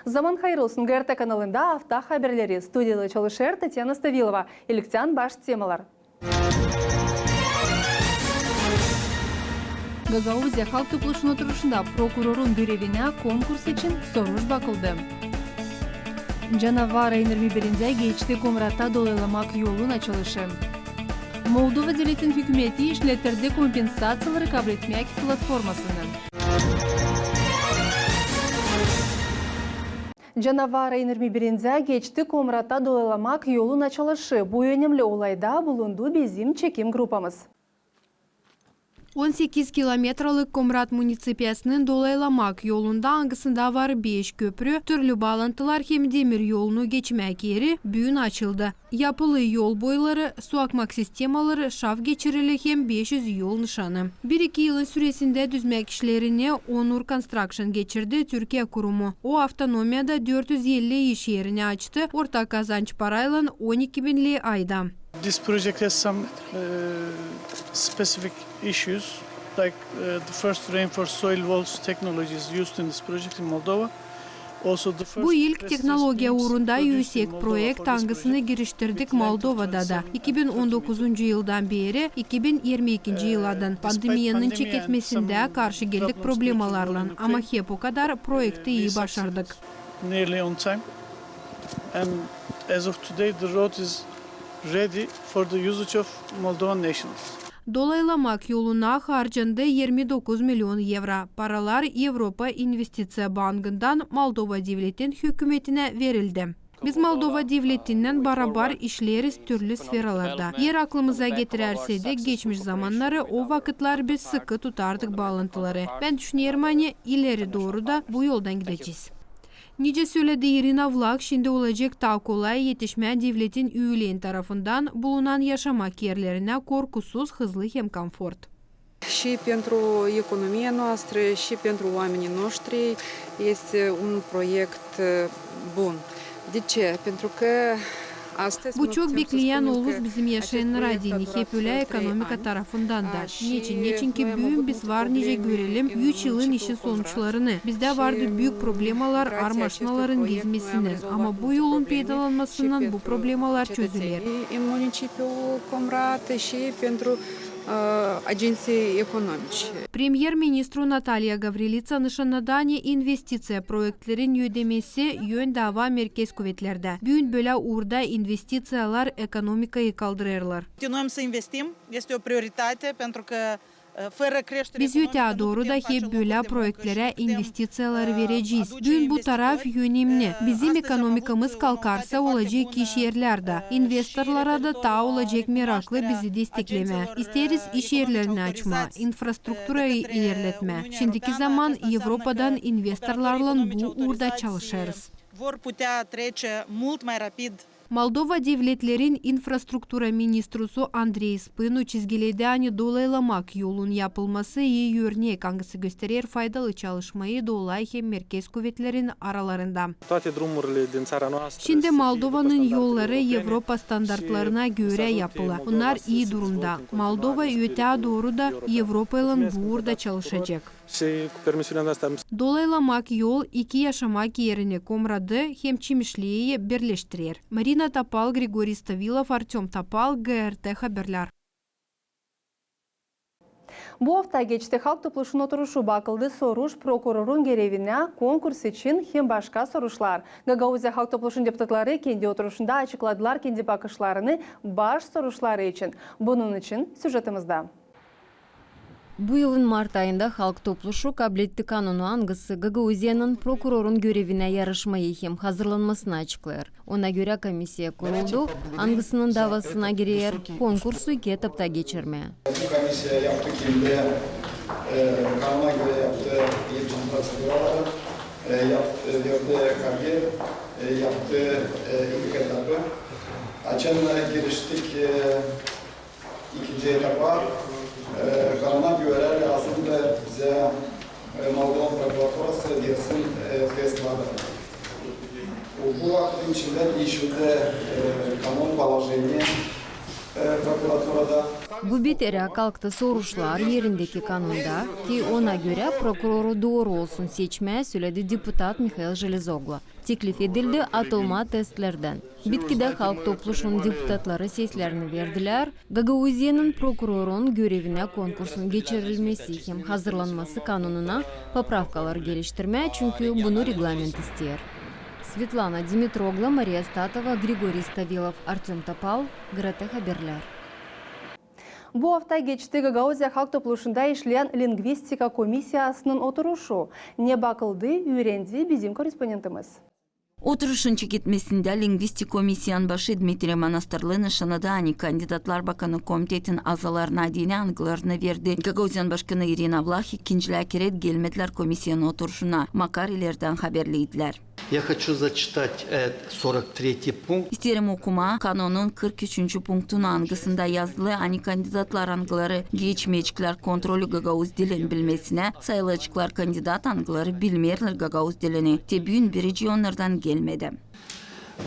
Zaman hayırlı olsun. ГРТ kanalında hafta haberleri stüdyoda çalışır Tatyana Stavilova. İlkten baş temalar. Gagauzya halk topluluğunun oturuşunda prokurorun görevine konkurs için soruş bakıldı. Canavar ayın 21'inde geçti Komrat'ta dolaylamak yolun açılışı. Moldova devletin hükümeti işlettirdi kompensasyonları kabul etmek platformasını. Canavar ayın 21'inde geçti Komrat'ta dolaylamak yolun açılışı. Bu önemli olayda bulundu bizim çekim grupamız. 18 kilometrelik Komrat munisipiyasının dolaylamak yolunda angısında var 5 köprü, türlü bağlantılar hem demir yolunu geçmek yeri büyün açıldı. Yapılı yol boyları, su akmak sistemaları, şaf geçirili hem 500 yol nişanı. 1-2 yılın süresinde düzmek işlerini Onur Construction geçirdi Türkiye kurumu. O avtonomiyada 450 iş yerini açtı, ortak kazanç parayla 12.000'li ayda. This project has some specific issues, like the first reinforced soil walls technology is used in this project in Moldova. Bu ilk teknolojiya uğrunda yüksek projekt angısını giriştirdik Moldova'da da. 2019 yıldan beri 2022 yıldan pandemiyanın çeketmesinde karşı geldik problemalarla ama hep o kadar projekti iyi başardık. Nearly on time. And as of today the road is ready for the usage of Moldovan nationals. Dolaylamak yoluna harcandı 29 milyon euro. Paralar Avrupa İnvestitsiya Bankı'ndan Moldova devletin hükümetine verildi. Biz Moldova devletinden beraber işleriz türlü sferalarda. Yer aklımıza getirerse de geçmiş zamanları o vakitler biz sıkı tutardık bağlantıları. Ben düşünüyorum hani ileri doğru da bu yoldan gideceğiz. Nice söyledi Irina Vlach, şimdi olacak daha kolay yetişmeyen devletin üyeliğin tarafından bulunan yaşamak yerlerine korkusuz, hızlı hem konfort. Și pentru economia noastră și pentru oamenii noștri este un proiect bun. De ce? Pentru că bu çok bekleyen olur bizim yaşayanlar adini hep öyle ekonomika tarafından da. Niçin ki büyüm biz var nice görelim 3 yılın işin sonuçlarını. Bizde vardı büyük problemalar armaşnaların gezmesinden ama bu yolun peydalanmasından bu problemalar çözülür. Pремьер-министру Наталья Gavrilitsa nişanladani investitsiya proyektlerin ödemesi yön dava merkez kuvvetlerde. Bugün böyle uğurda investitsiyalar ekonomikayı kaldırırlar. Biz öte doğru da hep böyle projektlere investitsiyaları vereceğiz. Dün bu taraf önemli. Bizim ekonomikamız kalkarsa olacak iş yerlerde. İnvestorlara da ta olacak meraklı bizi destekleme. İsteriz iş yerlerini açma, infrastrukturayı ilerletme. Şimdiki zaman Avrupa'dan investorlarla bu uğurda çalışırız. Moldova devletlerin infrastruktura ministrusu Andrei Spânu çizgiledi hani dolaylamak yolun yapılması iyi örnek angısı gösterir faydalı çalışmayı dolay hem merkez kuvvetlerin aralarında. Şimdi Moldova'nın yolları Avrupa standartlarına göre yapılı. Bunlar iyi durumda. Moldova öte doğru da Avrupa ile burada çalışacak. Dolaylamak yol iki yaşamak yerini Komrat'ı hem Çimişli'yi birleştirir. Marina Tapal, Grigori Stavilov, Artyom Tapal, ГРТ Haberler. Bu hafta geçti halk topluluğunun oturuşu bakıldı soruş prokurorun görevine konkurs için hem başka soruşlar. Gagauzya halk topluluğunun deputatları kendi oturuşunda açıkladılar kendi bakışlarını baş soruşları için. Bunun için süjetimizde. Bu yılın Mart ayında halk topluluğu kabul etti kanunu angısı Gagauzya'nın prokurorun görevine yarışmayı hem hazırlanmasını açıklar. Ona göre komisya kuruldu, angısının davasına girer, konkursu 2 etapta geçirme. Bu komisya yaptı kimde kanuna göre yaptı yetişim proseduraları, verdi kariyer, yaptı ilk etapı. Açanla giriştik ikinci etapa. Kanuna göre lazımdı bize Moldova prokuraturası versin testları. Bu vaktin içinde değişildi kanun положения prokuraturada. Bu biteri kalktı soruşlar yerindeki kanunda ki ona göre prokuroru doğru olsun seçmeye söyledi deputat Mikhail Jelezoglu. Teklif edildi atılma testlerden. Bitkide halk topluşunun deputatları seslerini verdiler. Gagauzya'nın prokurorun görevine konkursun geçirilmesi hem hazırlanması kanununa popravkalar geliştirmeye çünkü bunu reglament ister. Svetlana Dimitroglu, Maria Statova, Grigoriy Stavilov, Artem Topal, GRT Haberler. Bu hafta geçti Gagauzya Halk Topluluğu'nda işleyen Lingvistika Komisyası'nın oturuşu. Ne bakıldı, öğrendi bizim korespondentimiz. Oturuşun gitmesinde Lingvistik Komissiyanın başı Dmitri Monastirli nişanıda Kandidatlar Bakanı Komitetin azalarına dini angılarını verdi. Gagauzyan Başkanı Irina Vlach ikinciler keret gelmediler komissiyanın oturuşuna. Makarilerden haberliydiler. Я хочу zачитать 43 пункт. İsterim okuma kanunun 43. punktun angısında yazılı kandidatlar angıları geçmeyecekler kontrolü Gagauz dilini bilmesine, sayılacaklar kandidat angıları bilmerler Gagauz dilini. Tebün birici onlardan gelmedi.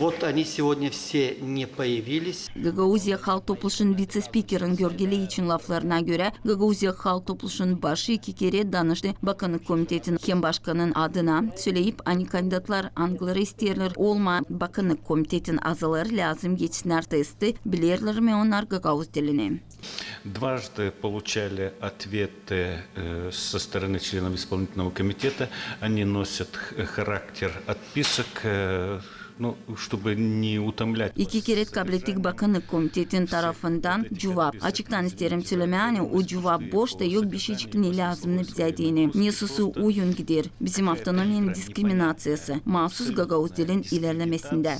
Вот они сегодня все не появились. Gagauzya Halk Topluluğu'nun vice-spikerin görgeli için laflarına göre Gagauzya Halk Topluluğu'nun başı 2 kere danıştı. Bakanlık Komitetin hem başkanın adına söyleyip kandidatlar angıları isterler olma Bakanlık Komitetin azaları lazım geçsinler testi bilirler mi onlar Gagauz dilini. Дважды получали ответы со стороны членов исполнительного комитета. Они носят характер отписок, чтобы не утомлять. İki kere kabul ettik Bakanlık Komitetin tarafından cevap. Açıktan isterim söylemeye o cevap boş da yok bir şey ne lazım ne bize diyene. Nesusu oyun gider. Bizim avtonomiyanın diskriminasyası. Mahsus Gagauz dilin ilerlemesinde.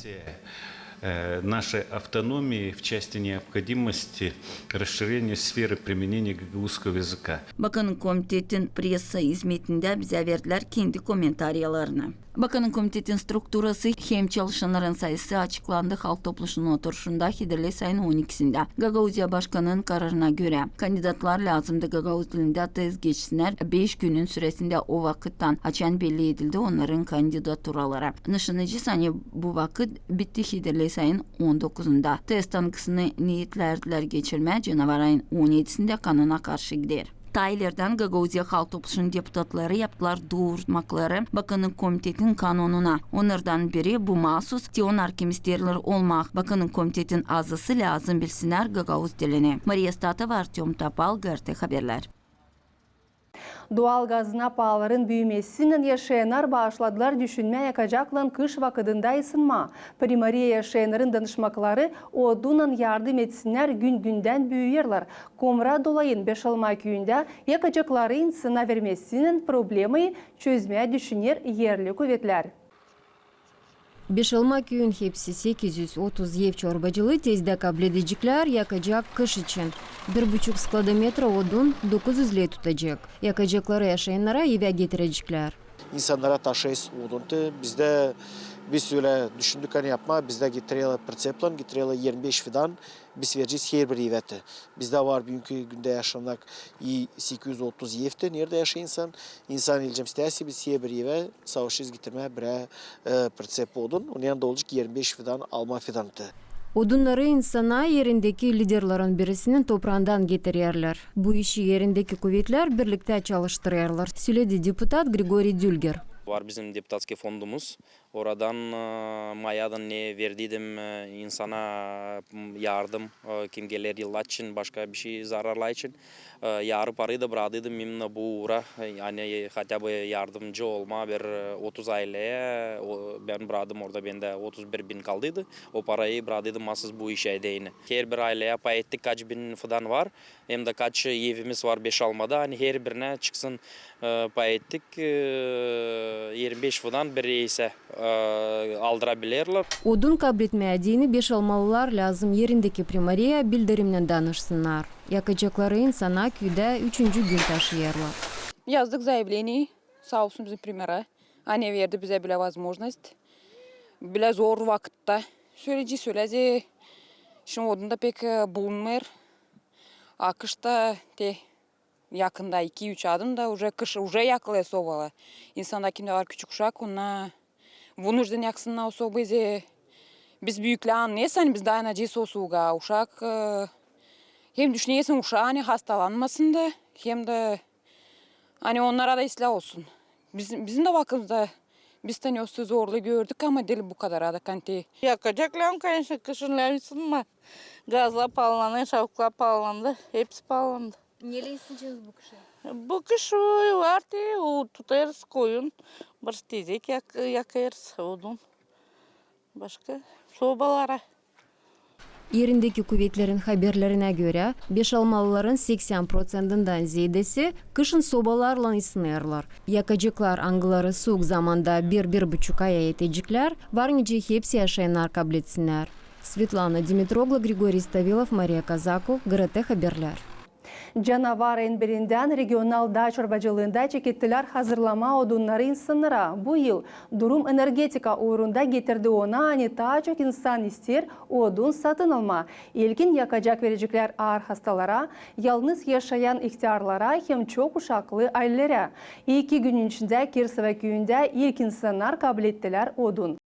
Нашей автономии в части необходимости расширения сферы применения гагаузского языка. Bakanın Komitetin presa hizmetinde bize verdiler kendi komentaryalarını. Bakanın Komitetin strukturası hem çalışanların sayısı açıklandı Halk Topluluğu'nun oturuşunda Hiderli sayın 12'sinde. Gagauzya Başkanı'nın kararına göre kandidatlar lazımdı Gagauz dilinde tez geçsinler. 5 günün süresinde o vakitten açan belli edildi onların kandidaturaları. Nişanıcı sani bu vakit bitti Hiderli sayın 19'unda. Test angısını niyetlerdiler geçirme canavar ayın 17'sinde kanuna karşı gider. Taylerden Gagauzya Halk Topluluğu'nun deputatları yaptılar doğurtmakları Bakanlık Komitetin kanununa. Onlardan biri bu mahsus Tion Arkimisterler olmak. Bakanlık Komitetin azası lazım bilsinler Gagauz dilini. Maria Statova, Artem Topal, GRT Haberler. Doğal gaz napaların büyümesinin yaşayanlar bağışladılar düşünme yakacaklan kış vakıdında ısınma. Primariye yaşayanların danışmakları odunun yardım etsinler günden büyüyorlar. Komra dolayın Beşalma köyünde yakacakların sına vermesinin problemi çözmeye düşünür yerli kuvvetler. Beşalma köyün hepsi 830 ev çorbacılığı tezde kabul edecekler yakacak kış için. 1,5 skladometre odun 900 lira tutacak. Yakacakları yaşayanlara eve getirecekler. İnsanlara taşıyız odunu. Bizde bir süre düşündük yapma. Bizde getiriyorlar pritseplan, getiriyorlar 25 fidan. Biz vereceğiz her bir evete. Bizde var bugünkü günde yaşanak 830 evde. Nerede yaşıyor insan? İnsan ilcem isteyse biz her bir eve savaşız getirmeye bir pritsep odun. Onun yanında olacak 25 fidan alma fidanı. Odunları insana yerindeki liderlerin birisinin toprağından getiriyorlar. Bu işi yerindeki kuvvetler birlikte çalıştırıyorlar. Söyledi deputat Grigoriy Dülger. Var bizim deputatski fondumuz. Oradan mayadan ne verdiydim insana yardım kim gelir yıllar için başka bir şey zararlar için yarı parayı da bırakıydım memnun bu uğra yani hatta bu yardımcı olma bir 30 aileye ben bıraktım orada bende 31.000 kaldıydı o parayı bırakıydım masız bu işe edeyini. Her bir aileye pay ettik kaç bin falan var hem de kaç evimiz var 5 almada hani her birine çıksın pay ettik 25 falan bir ise aldırabilirler. Odun kabul etmediğini Beşalmalılar lazım yerindeki primariye bildirimle danışsınlar. Yakacakları insana köyde 3. gün taşıyorlar. Yazdık заявление, sağ olsun bizim primera. Anne verdi bize bile возможность. Bile zor vakitte. Söyledi. Şimdi odunda pek bulunmuyor. Akışta yakında 2-3 adım da уже yakılıyor sobalı. İnsanda kimde var küçük uşak ona вынужден yaksınlar o sobayı. Biz büyükler anlayız hani biz dayanacağız o soğuğa. Uşak Hem düşüneyesin uşağı hani hastalanmasın da hem de hani onlara da ıslah olsun. Bizim de vakımızda biz tanıyoruz zorlu gördük ama deli bu kadar adı kanti. Yakacaklar, конечно, kışınlar ısınma. Gazla pahalandı, şavuklar pahalandı, hepsi pahalandı. Neyle ısınacağız bu kışı? Bu kış var diye tutarız koyun. Bir tezek yakarız odun. Başka sobalara. Yerindeki kuvvetlerin haberlerine göre Beşalmalıların 80%'dan ziyadesi kışın sobalarla ısınırlar. Yakacaklar angıları soğuk zamanda 1-1,5 aya yetecekler, varınca hepsi yaşayanlar kabul etsinler. Svetlana Dimitroglu, Grigoriy Stavilov, Maria Kazakov, GRT Haberler. Canavar enbirinden regional dağ çorbacılığında çekettiler hazırlama odunları insanlara. Bu yıl durum energetika uğrunda getirdi ona hani daha çok insan ister odun satın alma. İlkin yakacak verecekler ağır hastalara, yalnız yaşayan ihtiyarlara hem çok uşaklı ailelere. 2 gün içinde Kirsova köyünde ilk insanlar kabul ettiler odun.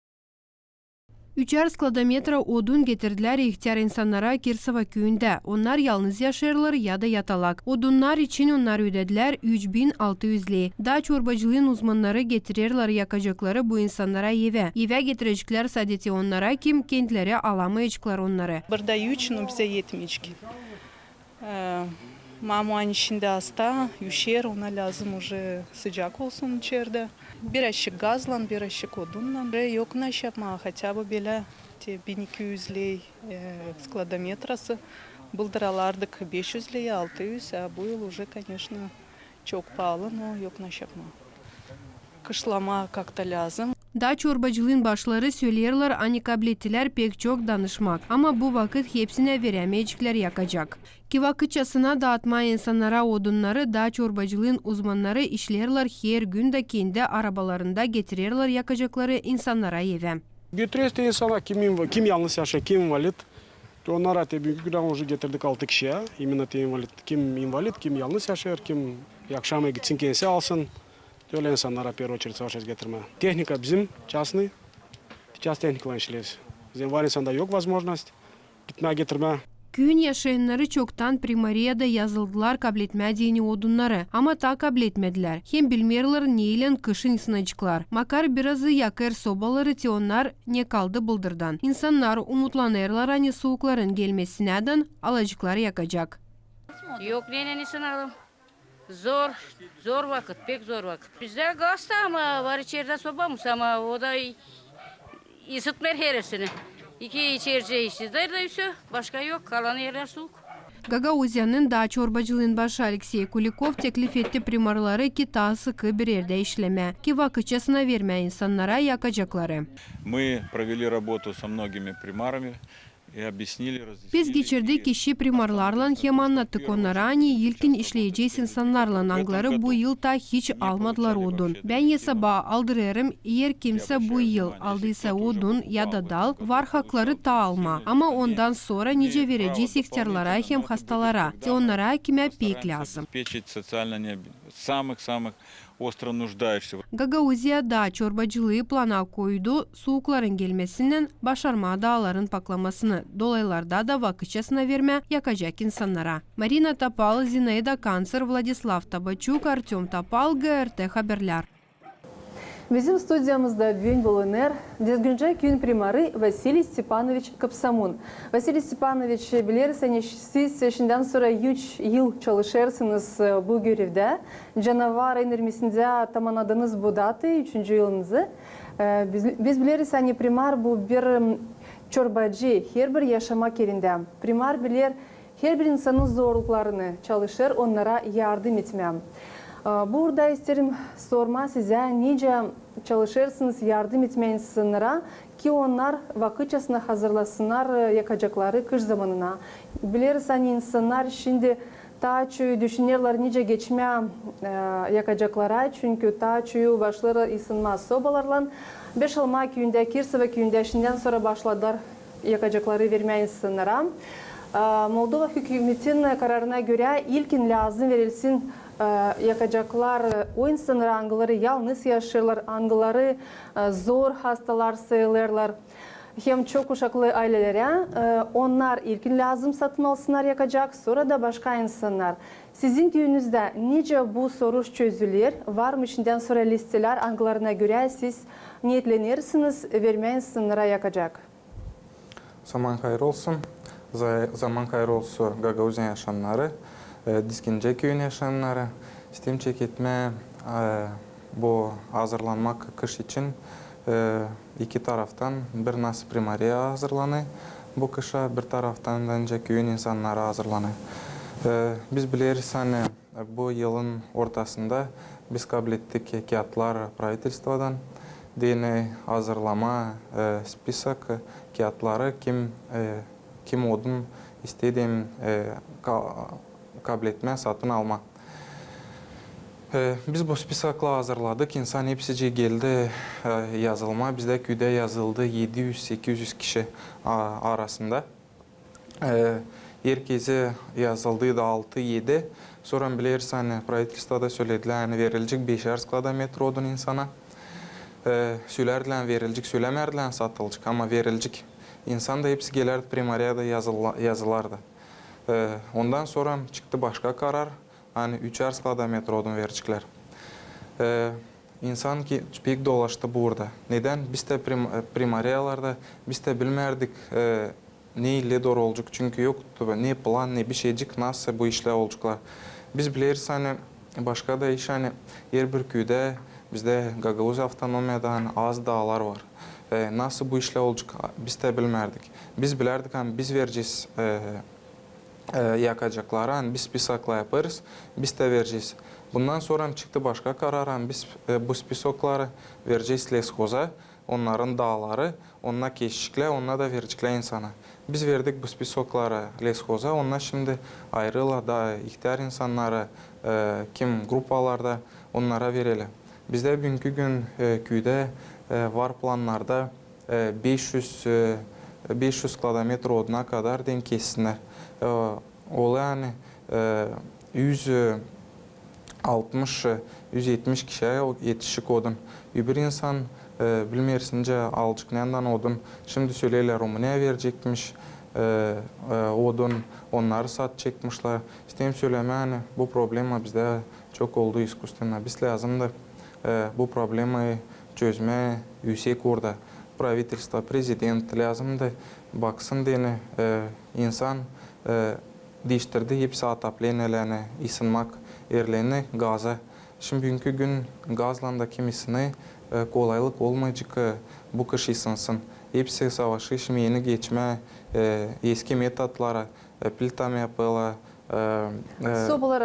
3 skladometre odun getirdiler ihtiyar insanlara Kirsova köyünde. Onlar yalnız yaşarlar ya da yatalak. Odunlar için onlar ödediler 3600 lei. Dağ çorbacılığın uzmanları getirirler yakacakları bu insanlara eve. Eve getirecekler sadece onlara kim kendileri alamayacaklar onları. Burada 3, но bize yetmeyecek. Mama içinde hasta, üşer, ona lazım уже sıcak olsun içeride. Birazcık gazla, birazcık odunla. Yok naş yapma, хотя бы bile 1200 lei skladometrası. Buldıralardık 500 lei, 600, а bu yıl уже, конечно, çok pahalı, но yok naş yapma. Kışlama как-то lazım. Dağ çorbacılığın başları söylerler hani kabul ettiler pek çok danışmak. Ama bu vakit hepsine veremeyecekler yakacak. Ki vakitçasına dağıtma insanlara odunları dağ çorbacılığın uzmanları işlerler her gün de kendi arabalarında getirirler yakacakları insanlara eve. Götürüyoruz insana kim yalnız yaşıyor, kim invalid. Onlara tabii günden уже getirdik 6 kişiye. Именно kim invalid, kim yalnız yaşıyor, kim akşama gitsin kendisi alsın. Öyle insanlara bir очередь savaşacağız getirme. Техника bizim частный. Сейчас техникla işliyoruz. Bizim var insanda yok возможность gitme getirme. Köyün yaşayanları çoktan primariyada yazıldılar kabul etmediğini odunları ama ta kabul etmediler. Hem bilmiyorlar neyle kışın ısınacaklar. Makar birazı yakar sobaları ti onlar ne kaldı buldurdan. İnsanlar umutlanırlar hani soğukların gelmesinden alacakları yakacak. Yok nene ısınalım. Zor vakit, pek zor vakit. Bizde gaz da ama var içeride sobamız ama o da ısıtmer heresini. 2 içeride işsizler de üstü, başka yok, kalan yerler soğuk. Gagauzyanın dağ çorbacılığın başı Alexey Kulikov teklif etti primarları ki daha sıkı bir yerde işleme, ki vakitçasına verme insanlara yakacakları. Мы провели работу со многими примарами. Biz geçirdik işi primarlarla hem anlattık onlara hani ilkin işleyeceğiz insanlarla angları bu yıl da hiç almadılar odun. Ben hesaba aldırırım eğer kimse bu yıl aldıysa odun ya da dal var hakları da alma. Ama ondan sonra nice vereceğiz ihtiyarlara hem hastalara. Onlara kime pek lazım. Остро нуждаешься. Gagauzya dağ çorbacılığı plana koydu, soğukların gelmesinden başarma dağların paklamasını, dolaylarda da vakitçasına verme yakacak insanlara. Marina Tapal, Zinaida Kancer, Vladislav Tabachuk, Artyom Tapal, GRT Haberler. Bizim stüdyomuzda bugün bulunur Dezgünce köyün primarı Vasiliy Stepanovich Kapsamun. Vasiliy Stepanovich bilirsiniz siz şimdiden sonra 3 yıl çalışırsınız bu görevde. Canavar enerjisinde tamamladınız bu datı 3. yılınızı. Biz biliriz hani primar bu bir çorbacı her bir yaşamak yerinde. Primar bilir her bir insanın zorluklarını çalışır onlara yardım etmem. Burada isterim sorma size nice çalışırsınız yardım etmeyin insanlara ki onlar vakitçasına hazırlasınlar yakacakları kış zamanına. Biliriz hani insanlar şimdi taçuyu düşünürler nice geçme yakacaklara çünkü taçuyu başları ısınma sobalarla Beşalma köyünde, Kirsova köyünde şimdiden sonra başladılar yakacakları vermeyin insanlara. Moldova hükümetinin kararına göre ilkin lazım verilsin yakacaklar o insanlar angıları yalnız yaşarlar, angıları zor hastalar sayılırlar. Hem çok uşaklı ailelere onlar ilkin lazım satın alsınlar yakacak, sonra da başka insanlar. Sizin düğünüzde nice bu soru çözülür? Var mı şimdiden sonra listeler anglarına göre siz niyetlenirsiniz vermeyin sınıra yakacak? Zaman hayır olsun. Zaman hayır olsun Gagauzya yaşayanları, Diskince köyün yaşayanları. İstem çeketme bu hazırlanmak kış için iki taraftan bir nasıl primariya hazırlanıyor. Bu kışa bir taraftan da köyün insanları hazırlanıyor. Biz biliriz hani bu yılın ortasında biz kabul ettik kağıtlar правительстводан. Dini hazırlama spisak kağıtları kim odun istediğim kabul etme satın alma. Biz bu spisakla hazırladık. İnsan hepsice geldi yazılma. Bizde köyde yazıldı 700-800 kişi arasında. Herkese yazıldı da 6-7. Sonra biliriz hani правительствода söylediler hani verilecek 5'er sklada metro odun insana. Söylerdiler verilecek, söylemerdiler satılacak ama verilecek. İnsan da hepsi gelerdi primariyada yazılardı. Ondan sonra çıktı başka karar. Hani 3'er sklada metro odun verecekler. İnsan ki pek dolaştı burada. Neden? Biz de primariyalarda biz de bilmerdik ne ile doğru olacak. Çünkü yoktu ne plan ne bir şeycik nasıl bu işler olacaklar. Biz biliriz hani başka da iş hani her bir köyde bizde Gagauz avtonomiyadan az dağlar var. Nasıl bu işler olacak biz de bilmerdik. Biz bilerdik hani biz vereceğiz yakacakları hani biz spisakla yaparız biz de vereceğiz. Bundan sonra çıktı başka karar hani biz bu spisakları vereceğiz leshoza. Onların dağları, onunla keşikler, onunla da verecekler insana. Biz verdik bu spisakları leshoza, onlar şimdi ayrıla da ihtiyar insanlara, kim grupalarda onlara verelim. Bizde bugünkü gün köyde var planlarda 500 kilometre oduna kadar den kessinler. O yani 160-170 kişiye yetişik odun. Bir insan bilmersince alacak neyandan odun. Şimdi söyleyle Rumuniya verecekmiş odun. Onları satacakmışlar. İsteyim söyleme hani bu problema bizde çok oldu iskustenle. Biz lazım da bu problemi çözme yüksek orada. Правительство, президент lazım da baksın diye insan değiştirdi hepsi ataplenelerini, ısınmak yerlerini gaza. Şimdi bugünkü gün gazla da kimisine kolaylık olmayacak bu kış ısınsın. Hepsi savaşı şimdi yeni geçme eski metotlara plita yapıla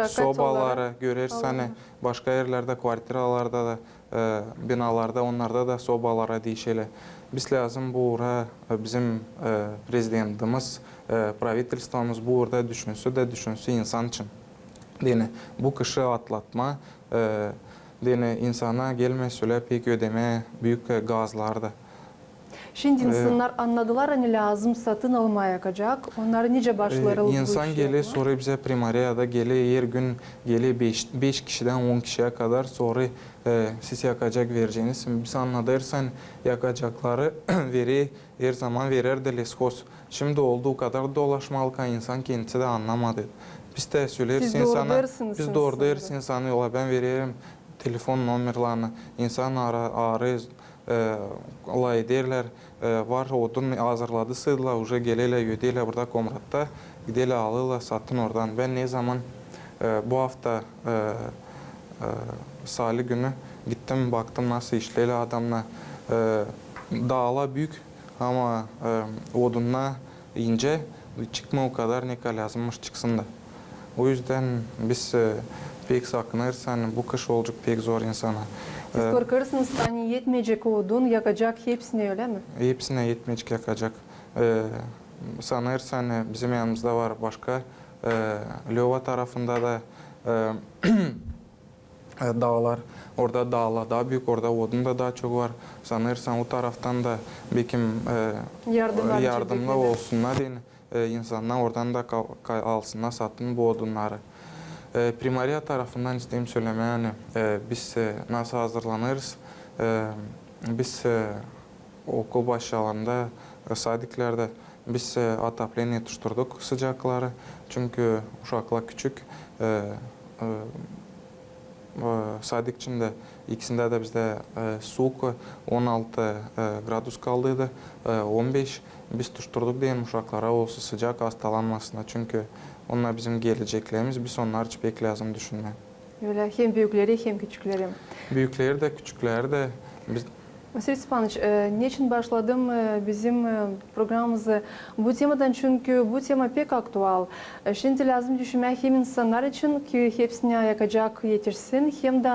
sobalara görürsen başka yerlerde kvartiralarda da binalarda onlarda da sobalara değişelim. Biz lazım bu uğra bizim prezidentimiz, правительствомuz bu uğra düşünsün insan için. Yani bu kışı atlatma, yani insana gelmesüyle pek ödeme büyük gazlarda. Şimdi insanlar anladılar hani lazım satın almaya yakacak. Onlar nice başları bu İnsan gele sonra bize primariyada gele her gün gele 5 kişiden 10 kişiye kadar sonra siz yakacak vereceğiniz. Biz anladırsan yakacakları veri her zaman verir de leshoz. Şimdi olduğu kadar dolaşmalık insan kendisi de anlamadı. Biz de söyleriz insana, biz doğru insanı yola ben veririm telefon numarlarını. İnsan arayız. Olay derler var odun hazırladı sığdılar уже geleyle ödeyle burada komratta gideyle alırlar satın oradan. Ben ne zaman bu hafta salı günü gittim baktım nasıl işleyle adamla dağla büyük ama odunla ince çıkma o kadar ne kadar lazımmış çıksın da. O yüzden biz pek sakınırız hani bu kış olacak pek zor insana. Siz korkarsınız hani yetmeyecek odun yakacak hepsine öyle mi? Hepsine yetmeyecek yakacak. Sanırsan bizim yanımızda var başka. Lova tarafında da dağlar. Orada dağlar daha büyük, orada odun da daha çok var. Sanırsan o taraftan da belki yardımla olsunlar diye insanlar oradan da alsınlar satın bu odunları. Primariya tarafından isteyim söylemeye yani biz nasıl hazırlanırız? Biz okul başlarında, sadiklerde biz atapleniye tutuşturduk sıcakları. Çünkü uşaklar küçük. Sadik içinde ikisinde de bizde soğuk 16 gradus kaldıydı, 15. Biz tutuşturduk diyelim uşaklara olsa sıcak hastalanmasına. Çünkü onlar bizim geleceklerimiz, biz onlar için pek lazım düşünme. Öyle hem büyükleri hem küçükleri. Büyükleri de küçükleri de biz... Vasiliy Stepanovich, niçin başladım bizim programımızı bu temadan? Çünkü bu tema pek aktual. Şimdi lazım düşünmek hem insanlar için ki hepsini yakacak yetirsin, hem de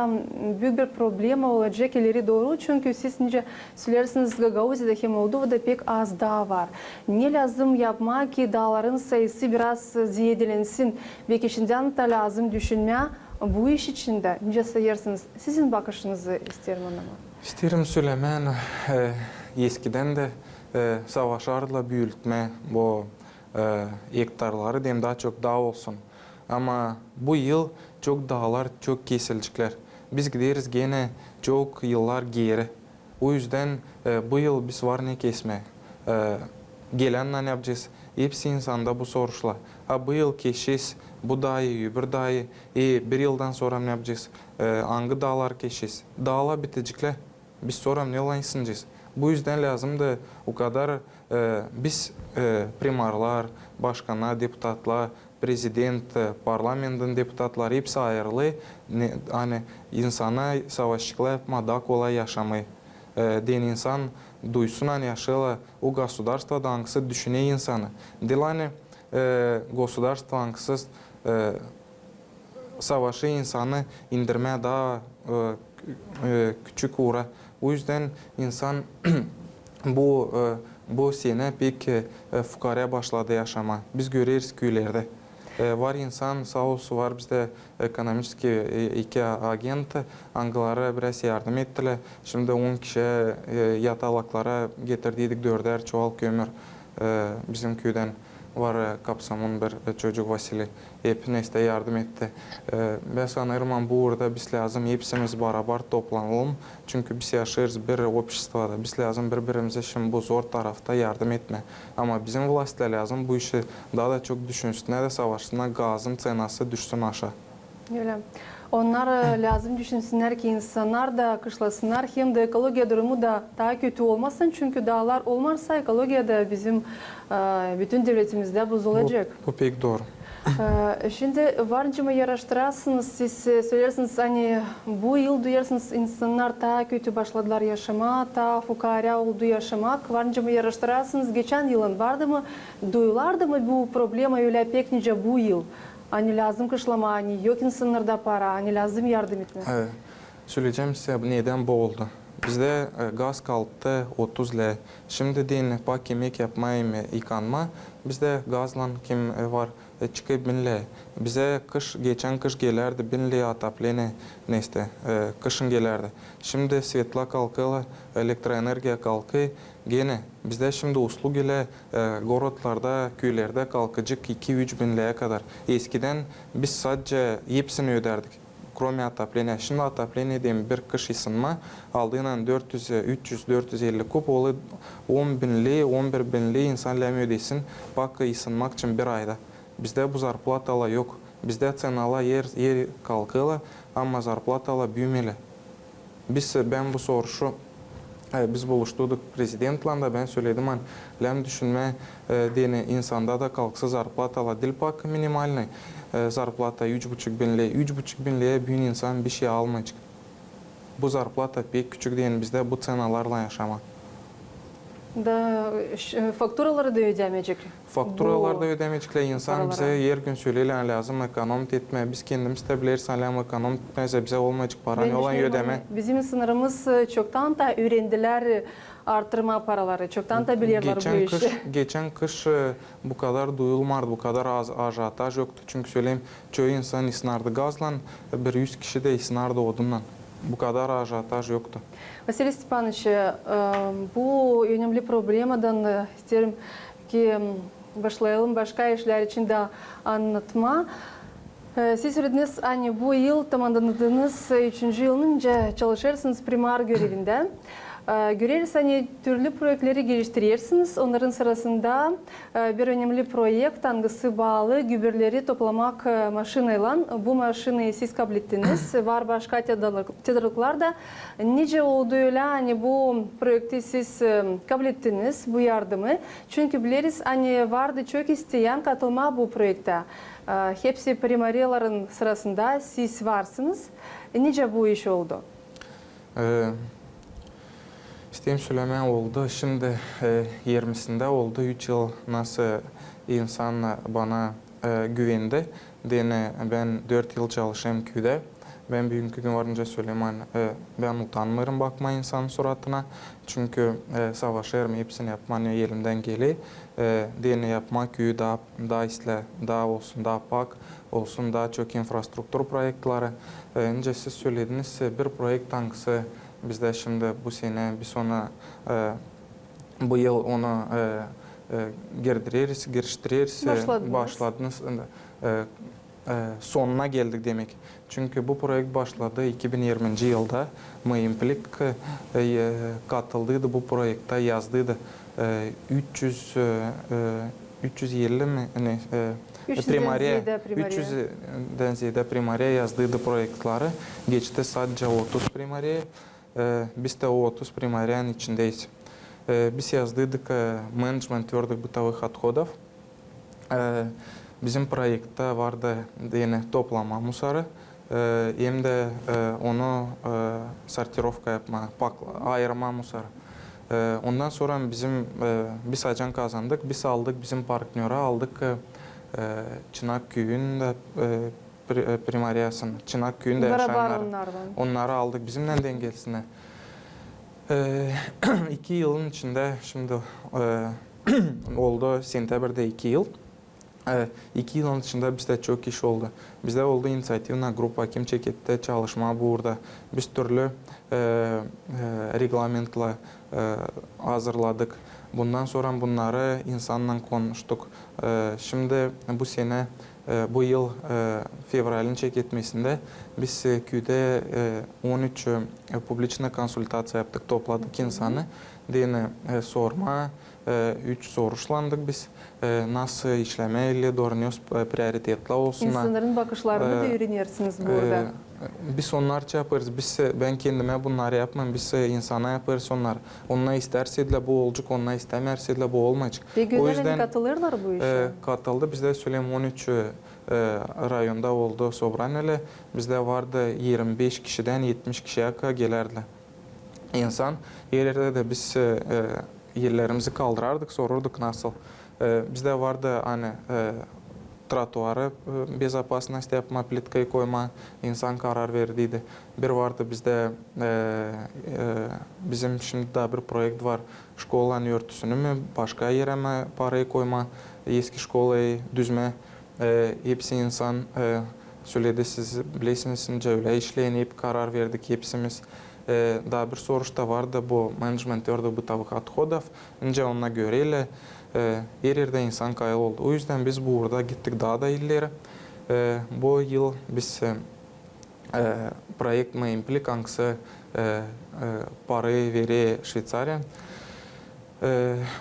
büyük bir problem olacak ileri doğru. Çünkü siz nice söylersiniz Gagauzya'da hem Moldova'da pek az dağ var. Ne lazım yapmak ki dağların sayısı biraz ziyedelensin? Belki şimdiden de lazım düşünme bu iş içinde. Nice sayırsınız? Sizin bakışınızı isterim onunla. İsterim söylemen, eskiden de savaşlarla büyütme bu hektarları dem daha çok dağ olsun. Ama bu yıl çok dağlar, çok kesilecekler. Biz gideriz gene çok yıllar geri. O yüzden bu yıl biz var ne kesme. Gelenle ne yapacağız? Hepsi insanda bu soruşlar. Bu yıl keşiz, bu dayı, öbür dayı. Bir yıldan sonra ne yapacağız? Hangi dağlar keşiz? Dağlar bitecekler. Biz sonra ne olaysınacağız? Bu yüzden lazım da o kadar biz primarlar, başkanlar, deputatlar, prezident, parlamentin deputatları hepsi ayrılı. Hani insana savaşçılıkla yapma daha kolay yaşamayı. Den insan duysun hani yaşayla o государство hangisi düşüne insanı. Değil hani государство hangisi savaşı insanı indirmeye daha küçük uğra. O yüzden insan bu sene pek fukara başladı yaşama. Biz görüyoruz köylerde. Var insan sağ olsun var bizde ekonomik iki agent Anglara biraz yardım ettiler. Şimdi 10 kişi yatalaklara getirdiydik 4'er çuval kömür bizim köyden. Var kapsamın bir çocuk Vasiliy. Hepiniz de yardım etti. Ben sanırım bu uğurda biz lazım hepsimiz beraber toplanalım. Çünkü biz yaşıyoruz bir обществоda. Biz lazım birbirimize şimdi bu zor tarafta yardım etme. Ama bizim властьlar lazım bu işi daha da çok düşünsünler de savaşsınlar gazın cenası düşsün aşağı. Öyle. Onlar lazım düşünsünler ki insanlar da kışlasınlar hem de ekoloji durumu da daha kötü olmasın. Çünkü dağlar olmazsa ekoloji da bizim bütün devletimizde bozulacak. Bu pek doğru. Şimdi varınca mı araştırarsınız, siz söylersiniz hani bu yıl duyarsınız insanlar daha kötü başladılar yaşama, daha fukara oldu yaşamak. Varınca mı araştırarsınız, geçen yılın vardı mı, duyulardı mı bu problema öyle pek nice bu yıl? Hani lazım kışlama, hani yok insanlarda para, hani lazım yardım etme. Evet. Söyleyeceğim size neden bu oldu. Bizde gaz kalktı 30 lira. Şimdi deyin pak yemek yapmayı yıkanma. Bizde gazla kim var çıkıp 1000 lira. Bize geçen kış gelirdi 1000 lira ataplene neyse kışın gelirdi. Şimdi svetla kalkıyor, elektroenerjiya kalkıyor. Gene bizde şimdi uslug ile городlarda, köylerde kalkacak 2-3 bin liraya kadar. Eskiden biz sadece hepsini öderdik. Kроме отопления. Şimdi отопление diyeyim bir kış ısınma aldığından 300-450 kup oluyor 10 binli, 11 binli insanlar ödesin. Bak ısınmak için bir ayda. Bizde bu zarplatalar yok. Bizde cenalar yer kalkıyor ama zarplatalar büyümeli. Ben bu soruşu biz buluşturduk prezidentle ben söyledim lan düşünme dene insanda da kalksa zarplatalar dil pak minimalny. Zarplata 3,5 bin lira. 3,5 bin liraya büyük insan bir şey almayacak. Bu zarplata pek küçük değil bizde bu cenalarla yaşamak. Da fakturaları da ödemeyecek. Fakturalar da ödemeyecekler. İnsan bize her gün söyleyle lazım ekonomik etme. Biz kendimiz de biliriz hala ekonomik etmezse bize olmayacak para ne olan ödeme. Bizim sınırımız çoktan da öğrendiler artırma paraları. Çoktan da biliyorlar bu işi. Geçen kış bu kadar duyulmadı, bu kadar ajataj yoktu. Çünkü söyleyeyim çoğu insan ısınardı gazla, bir 100 kişi de ısınardı odunla. Bu kadar ajataj yoktu. Vasiliy Stepanovich, bu önemli problemadan isterim ki başlayalım başka işler için de anlatma. Siz söylediniz hani bu yıl tamamladınız 3. yılınca çalışırsınız primar görevinde. Göreriz hani türlü projeleri geliştirirsiniz. Onların sırasında bir önemli proje hangisi bağlı gübreleri toplamak maşinayla. Bu maşinayı siz kabul ettiniz. Var başka tedariklar da. Nice oldu öyle hani bu projekti siz kabul ettiniz bu yardımı. Çünkü biliriz hani vardı çok isteyen katılma bu projekte. Hepsi primariyaların sırasında siz varsınız. Nice bu iş oldu? İsteyim söylemeye oldu. Şimdi 20'sinde oldu. 3 yıl nasıl insan bana güvendi. Ben 4 yıl çalışayım köyde. Ben bugünkü gün varınca söyleyeyim. Ben utanmıyorum bakma insanın suratına. Çünkü savaşırım hepsini yapmanı elimden geliyor. Yapmak köyü daha isle, daha olsun, daha pak olsun, daha çok infrastruktur projeleri. Önce siz söylediniz bir projekt hangisi bizde şimdi bu sene bir sonra bu yıl onu giriştiririz. Başladınız. Sonuna geldik demek. Çünkü bu projekt başladı 2020 yılda. Mıyımplik katıldıydı bu projekte yazdıydı. 350 mi? 300'den ziyade primariya yazdıydı projektleri. Geçti sadece 30 primariya. Biz de o 30 primariyanın içindeyiz. Biz yazdıydık management tвердых бытовых отходов. Bizim proyekte vardı toplama musarı. Hem de onu sortirovka yapma, ayırma musarı. Ondan sonra biz ajan kazandık, biz aldık, bizim partneri aldık. Çınak köyün de primariyasını, Çınak köyün de yaşayanları. Onları aldık bizimle dengesine. 2 yılın içinde şimdi oldu, sentyabrda 2 yıl. 2 yılın içinde bizde çok iş oldu. Bizde oldu inisiyatifna grupa kim çekette çalışma burada. Biz türlü reglamentla hazırladık. Bundan sonra bunları insanla konuştuk. Şimdi bu sene, bu yıl fevralin çeketmesinde biz köyde 13 publiçna konsultasya yaptık, topladık insanı. Sorma, 3 soruşlandık biz. Nasıl işlemeyle doğruyoruz, prioritetli olsun. İnsanların bakışlarını da öğrenirsiniz burada. Biz onlarca yaparız. Ben kendime bunları yapmam. Biz insana yaparız onlar. Onlar isterse de bu olacak, onlar istemezse de bu olmayacak. O yüzden katılırlar bu işe. Katıldı. Bizde söyleyeyim 13 rayonda oldu Sobraneli. Bizde vardı 25 kişiden 70 kişiye gelirdi. İnsan yerlerde de biz yerlerimizi kaldırardık, sorurduk nasıl. Bizde vardı hani trotuarı безопасность yapma, plitkayı koyma, insan karar verdiydi. Bir vardı bizde bizim şimdi daha bir projekt var. Şkolanın örtüsünü mü başka yere mi parayı koyma, eski şkolayı düzme. Hepsi insan söyledi, siz bilirsiniz, öyle işleyin, hep karar verdik hepsimiz. Daha bir soruşta vardı bu management tвердых бытовых отходов. Önce ona göre her yerde insan kayıp oldu. O yüzden biz burada gittik daha da ileri. Bu yıl biz projekt Mıyımplik hangisi parayı veri Şveytsariya.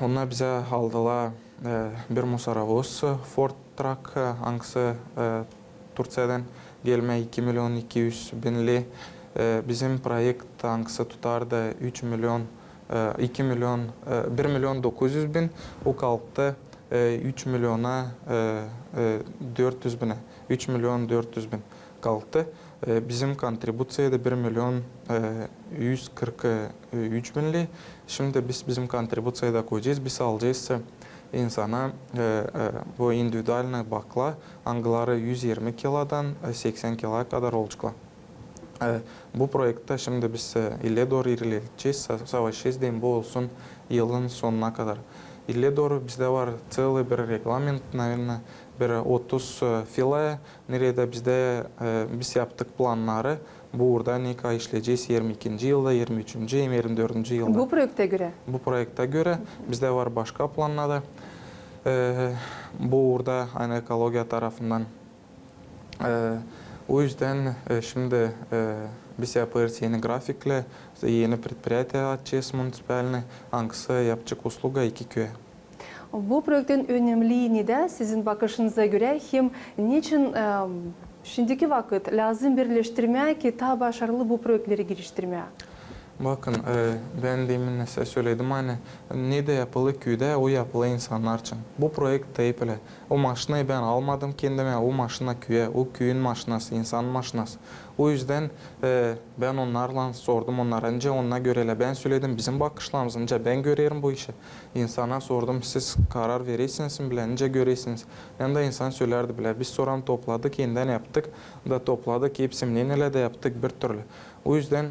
Onlar bize aldılar bir musaravoz Ford Truck hangisi Türkiye'den gelme 2 milyon 200 binli. Bizim projekt hangisi tutardı 3 milyon 2 milyon 1 milyon 900 bin, o kalktı 3 milyona 400 bine, 3 milyon 400 bin kalktı. Bizim kontribusiya da 1 milyon 143 binli. Şimdi biz bizim kontribusiya da koyacağız, biz alacağız insana bu individualne bakla, angıları 120 kilodan 80 kiloya kadar olacaklar. Bu projekte şimdi biz ile doğru ilerleyeceğiz. Savaşacağız diyeyim bu olsun yılın sonuna kadar. İle doğru bizde var целый bir reglament, bir 30 fila. Nerede bizde biz yaptık planları. Burada ne işleyeceğiz 22. yılda, 23. 24. yılda. Bu projekte göre? Bu projekte göre bizde var başka planlarda. Bu burada aynı ekologiya tarafından. O yüzden şimdi Biz yaparız yeni grafikle, yeni предприятие açacağız municipalini, hangisi yapacak usluga 2 köye. Bu projektin önemliliğini de sizin bakışınıza göre hem niçin şimdiki vakit lazım birleştirmeye ki daha başarılı bu projeleri geliştirmeye? Bakın ben demin size söyledim hani ne de yapılı köyde o yapılı insanlar için. Bu projekt de böyle. O maşinayı ben almadım kendime. O maşina köye, o köyün maşinası, insanın maşinası. O yüzden ben onlarla sordum onlara. Önce ona göre ben söyledim bizim bakışlarımızınca ben görüyorum bu işi. İnsana sordum siz karar verirsiniz bile önce görürsünüz. Ben de insan söylerdi bile biz soran topladık yeniden yaptık da topladık hepsini neyle de yaptık bir türlü. O yüzden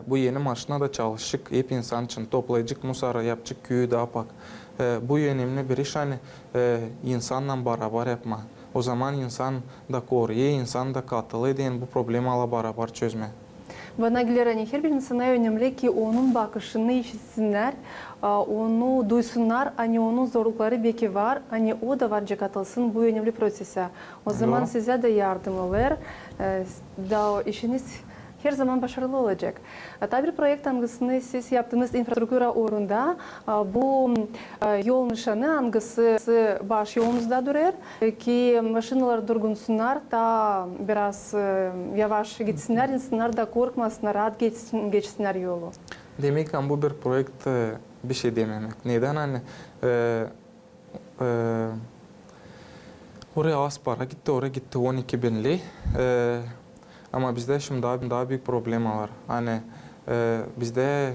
bu yeni maşına da çalışık, hep insan için toplayıcık, musarı yapacak köyü daha pak. Bu önemli bir iş hani insanla beraber yapma. O zaman insan da koruyor, insan da katılıyor diyen bu problemi ala beraber çözme. Bana göre hani her bir insana önemli ki onun bakışını işitsinler, onu duysunlar, hani onun zorlukları belki var, hani o da varca katılsın bu önemli prosese. O zaman size de yardım olur, da işiniz her zaman başarılı olacak. Tabii proje hangısını siz yaptığınız infrastruktura uğrunda bu yol nişanı hangisi baş yolunuzda durur ki maşinalar durgunsunlar da biraz yavaş gitsinler, insanlar da korkmasınlar, rahat geçsinler yolu. Demek ki bu bir proje bir şey dememek. Neden hani oraya az para gitti, oraya gitti 12 binli. Ama bizde şimdi daha büyük problem var. Hani bizde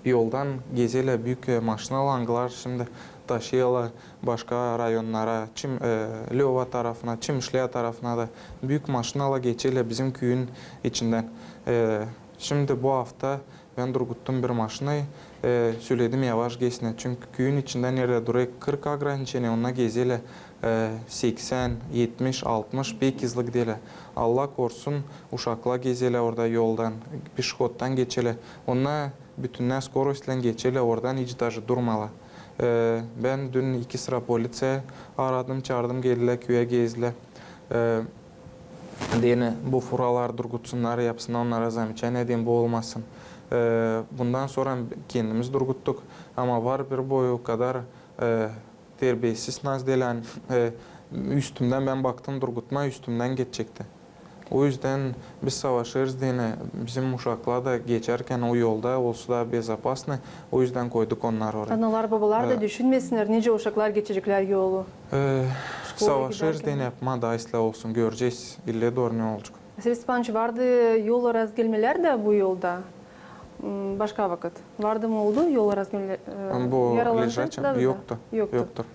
yoldan geziyle büyük maşina langılar şimdi taşıyorlar başka rayonlara, Lova tarafına, Çimişliya tarafına da büyük maşinalar geçiyle bizim köyün içinden. Şimdi bu hafta ben durguttum bir maşinayı, söyledim yavaş geçsin. Çünkü köyün içinden nerede duruyor 40 ограничение, onunla geziyle 80, 70, 60 pek hızlı gidiyorlar. Allah korusun uşakla geziyorlar orada yoldan, pişkottan geçiyorlar. Onunla bütünler skorostiyle geçiyorlar oradan hiç даже durmalar. Ben dün 2 sıra polise aradım, çağırdım, geldiler köye gezdiler. Diyene bu furalar durgutsunlar, yapsınlar onlara zamечание diyeyim bu olmasın. Bundan sonra kendimiz durguttuk ama var bir boyu kadar terbiyesiz naz değil. Yani, üstümden ben baktım durgutma üstümden geçecekti. O yüzden biz savaşırız diye bizim uşaklar da geçerken o yolda olsa da bezapaslı. O yüzden koyduk onları oraya. Analar babalar da düşünmesinler nice uşaklar geçecekler yolu. Savaşırız diye yapma da ıslah olsun göreceğiz. İlle doğru ne olacak. Sırıspanç vardı yol razgelmeler de bu yolda. Başka vakit. Vardı mı oldu yol razgelmeler? Bu ležaçım yoktu. Yoktur.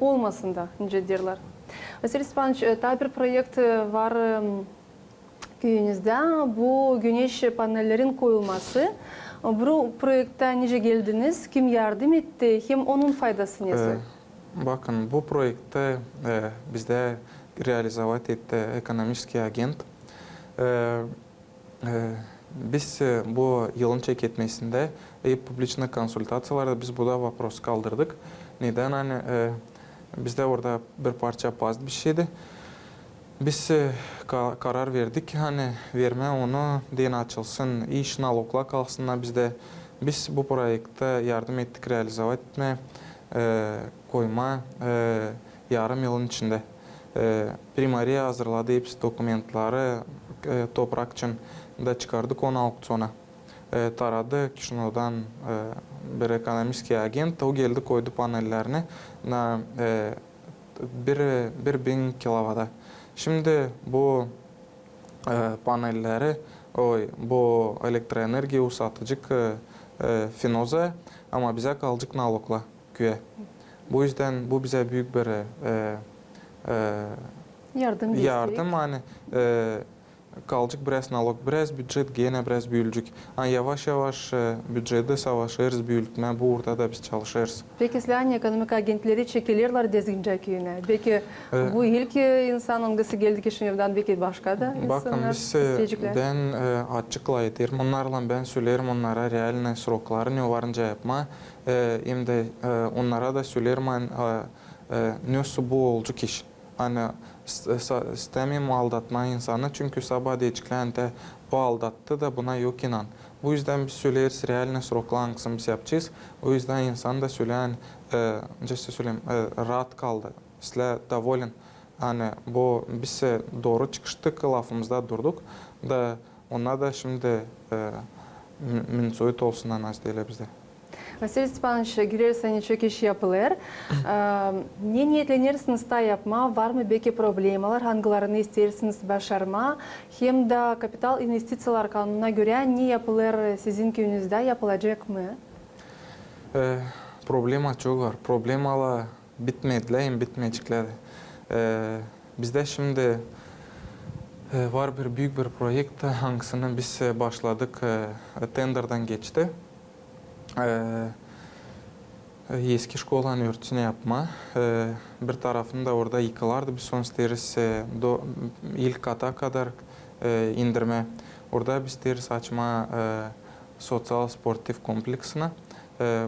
Olmasın da nice derler. Sırıspanç daha bir projekt var köyünüzde. Bu güneş panellerin koyulması. Bu projekte nice geldiniz? Kim yardım etti? Hem onun faydası nesi? Bakın bu projekte bizde realizavat etti ekonomik agent. Biz bu yılın çeketmesinde publiçne konsultatsiyalarda biz bu da vapros kaldırdık. Neden hani bizde orada bir parça past bir şeydi. Biz karar verdik hani verme onu diyen açılsın, iş nalogla kalsınlar bizde. Biz bu projekte yardım ettik realizavat etme, koyma yarım yılın içinde. Primariya hazırladı hepsi dokumentları toprak için da çıkardık onu aukciona. Taradı Kişinev'den bir ekonomik agent, o geldi koydu panellerini na 1000 kilovata. Şimdi bu panelleri, bu elektroenerjiyi satıcık Finoza ama bize kalacak nalogla köye. Bu yüzden bu bize büyük bir yardım hani kalacak biraz nalog, biraz budjet gene biraz büyüyecek. Yavaş yavaş budjeti savaşırız, büyütme bu ortada biz çalışırız. Peki hani ekonomik agentleri çekilirler Dezgince köyüne. Peki bu ilk insan hangisi geldi Kişinev'den belki başka da insanlar isteyecekler? Ben açıklayayım. Onlarla ben söylerim onlara real srokları ne varınca yapma. Hem de onlara da söylerim nasıl bu olacak iş. hani istemeyim aldatma insanı çünkü sabah diyeceklerinde bu aldattı da buna yok inan. Bu yüzden biz söyleriz realne sroklan kısım biz yapacağız. O yüzden insan da söyleyen, rahat kaldı. Sizle davolun. Hani bu biz doğru çıkıştık, lafımızda durduk da ona da şimdi minsoyut olsundan az değil bizde. Vasil Stepanoviç, girersen çok iş yapılır. Ne niyetlenirsiniz da yapma? Var mı belki problemalar? Hangilerini istersiniz başarma? Hem de kapital investisiyalar kanununa göre ne yapılır sizin köyünüzde yapılacak mı? Problema çok var. Problemalar bitmediler, hem bitmeyecekler. Bizde şimdi var büyük bir proje, hangisini biz başladık, tenderden geçti. Eski şkolanın örtüsünü yapma. Bir tarafında orada yıkılardı. Biz son isteriz ilk kata kadar indirme. Orada biz isteriz açma sosyal sportif kompleksine.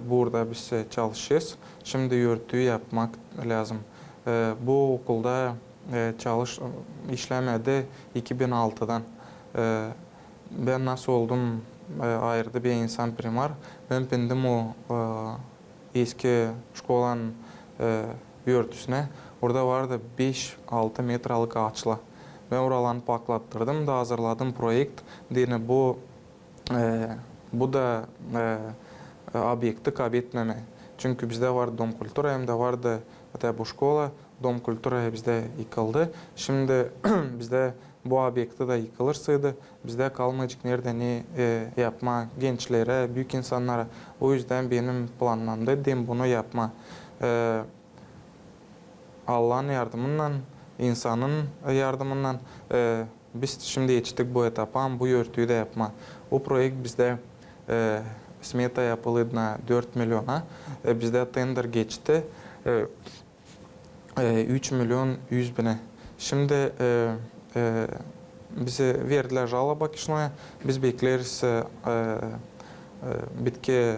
Burada biz çalışıyoruz. Şimdi örtüyü yapmak lazım. Bu okulda işlemedi 2006'dan. Ben nasıl oldum ayırdı bir insan primar. Ben bindim o eski şkolanın örtüsüne. Orada vardı 5-6 metrelik ağaçla. Ben oralarını paklattırdım da hazırladım projekt. Dini bu da obyekti kaybetmeme. Çünkü bizde vardı dom kultura hem de vardı bu şkola. Dom kultura bizde yıkıldı. Şimdi bizde bu obyekti de yıkılırsaydı bizde kalmayacak nerede ne yapma gençlere, büyük insanlara. O yüzden benim planlamda dem bunu yapma. Allah'ın yardımından, insanın yardımından biz şimdi geçtik bu etapa, bu örtüyü de yapma. O projekt bizde smeta yapıldı 4 milyona. Bizde tender geçti 3 milyon 100 bine. Şimdi bize verdiler жалоба kişiye. Biz bekleriz bitki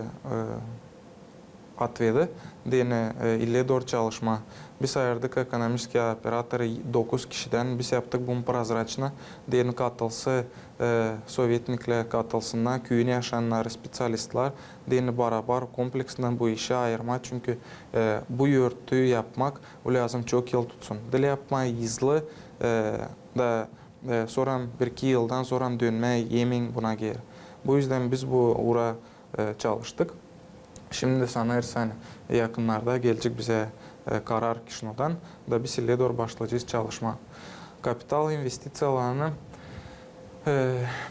atvedı. Dene ile doğru çalışma. Biz ayırdık ekonomik operatörü 9 kişiden. Biz yaptık bunu prozraçna. Dene katılsa sovetnikler katılsınlar. Köyüne yaşayanlar, spesyalistler. Dene beraber kompleksinden bu işe ayırma. Çünkü bu örtüyü yapmak o lazım çok yıl tutsun. Dil yapma hızlı da sonra bir iki yıldan sonra dönme yemin buna gelir. Bu yüzden biz bu uğra çalıştık. Şimdi sanırsan yakınlarda gelecek bize karar kişinodan da biz ile doğru başlayacağız çalışma. Kapital investisiyalarını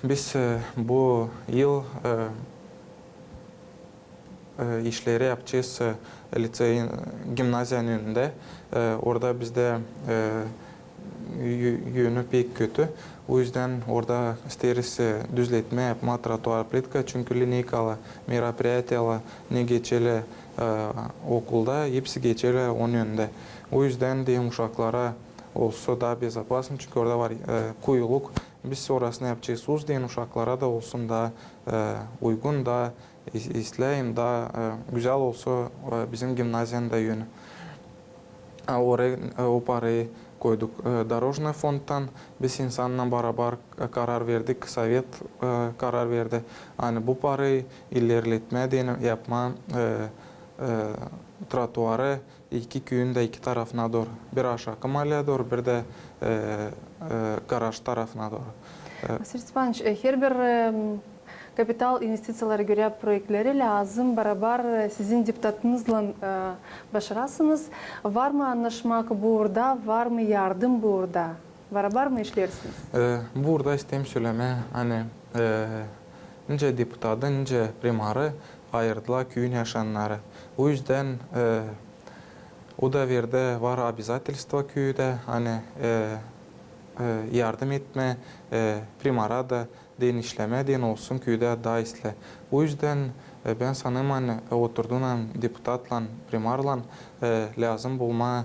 biz bu yıl işleri yapacağız liseyin, gimnaziyanın önünde. Orada bizde yönü pek kötü. O yüzden orada isteriz düzletme yapma, trotuar plitka. Çünkü lineykalı, merapриятиялы ne geçeli okulda, hepsi geçeli onun önünde. O yüzden de uşaklara olsa daha безопасно. Çünkü orada var kuyuluk. Biz orasını yapacağız. Uzdeyin uşaklara da olsun da uygun da isteyeyim da güzel olsa bizim gimnaziyanın da yönü. Oraya o parayı koyduk Dорожный fondtan. Biz insanla beraber karar verdik, Sovet karar verdi. Yani bu parayı ilerletme, yapma trotuarı iki köyün de iki tarafına doğru. Bir aşağı mahalleye doğru, bir de garaj tarafına doğru. Vasil Stepanoviç, her bir kapital investisiyalara göre projeleri lazım. Beraber sizin deputatınızla başarasınız. Var mı anlaşmak burada? Var mı yardım burada? Beraber mi işlersiniz? Burada isteyim söyleme. Hani nice deputatı, nice primarı ayırdılar köyün yaşayanları. O yüzden o da verdi var обязательства köyde. Hani yardım etme, primara da den işleme, den olsun köyde daha isle. O yüzden ben sanırım hani oturduğundan deputatla, primarla lazım bulma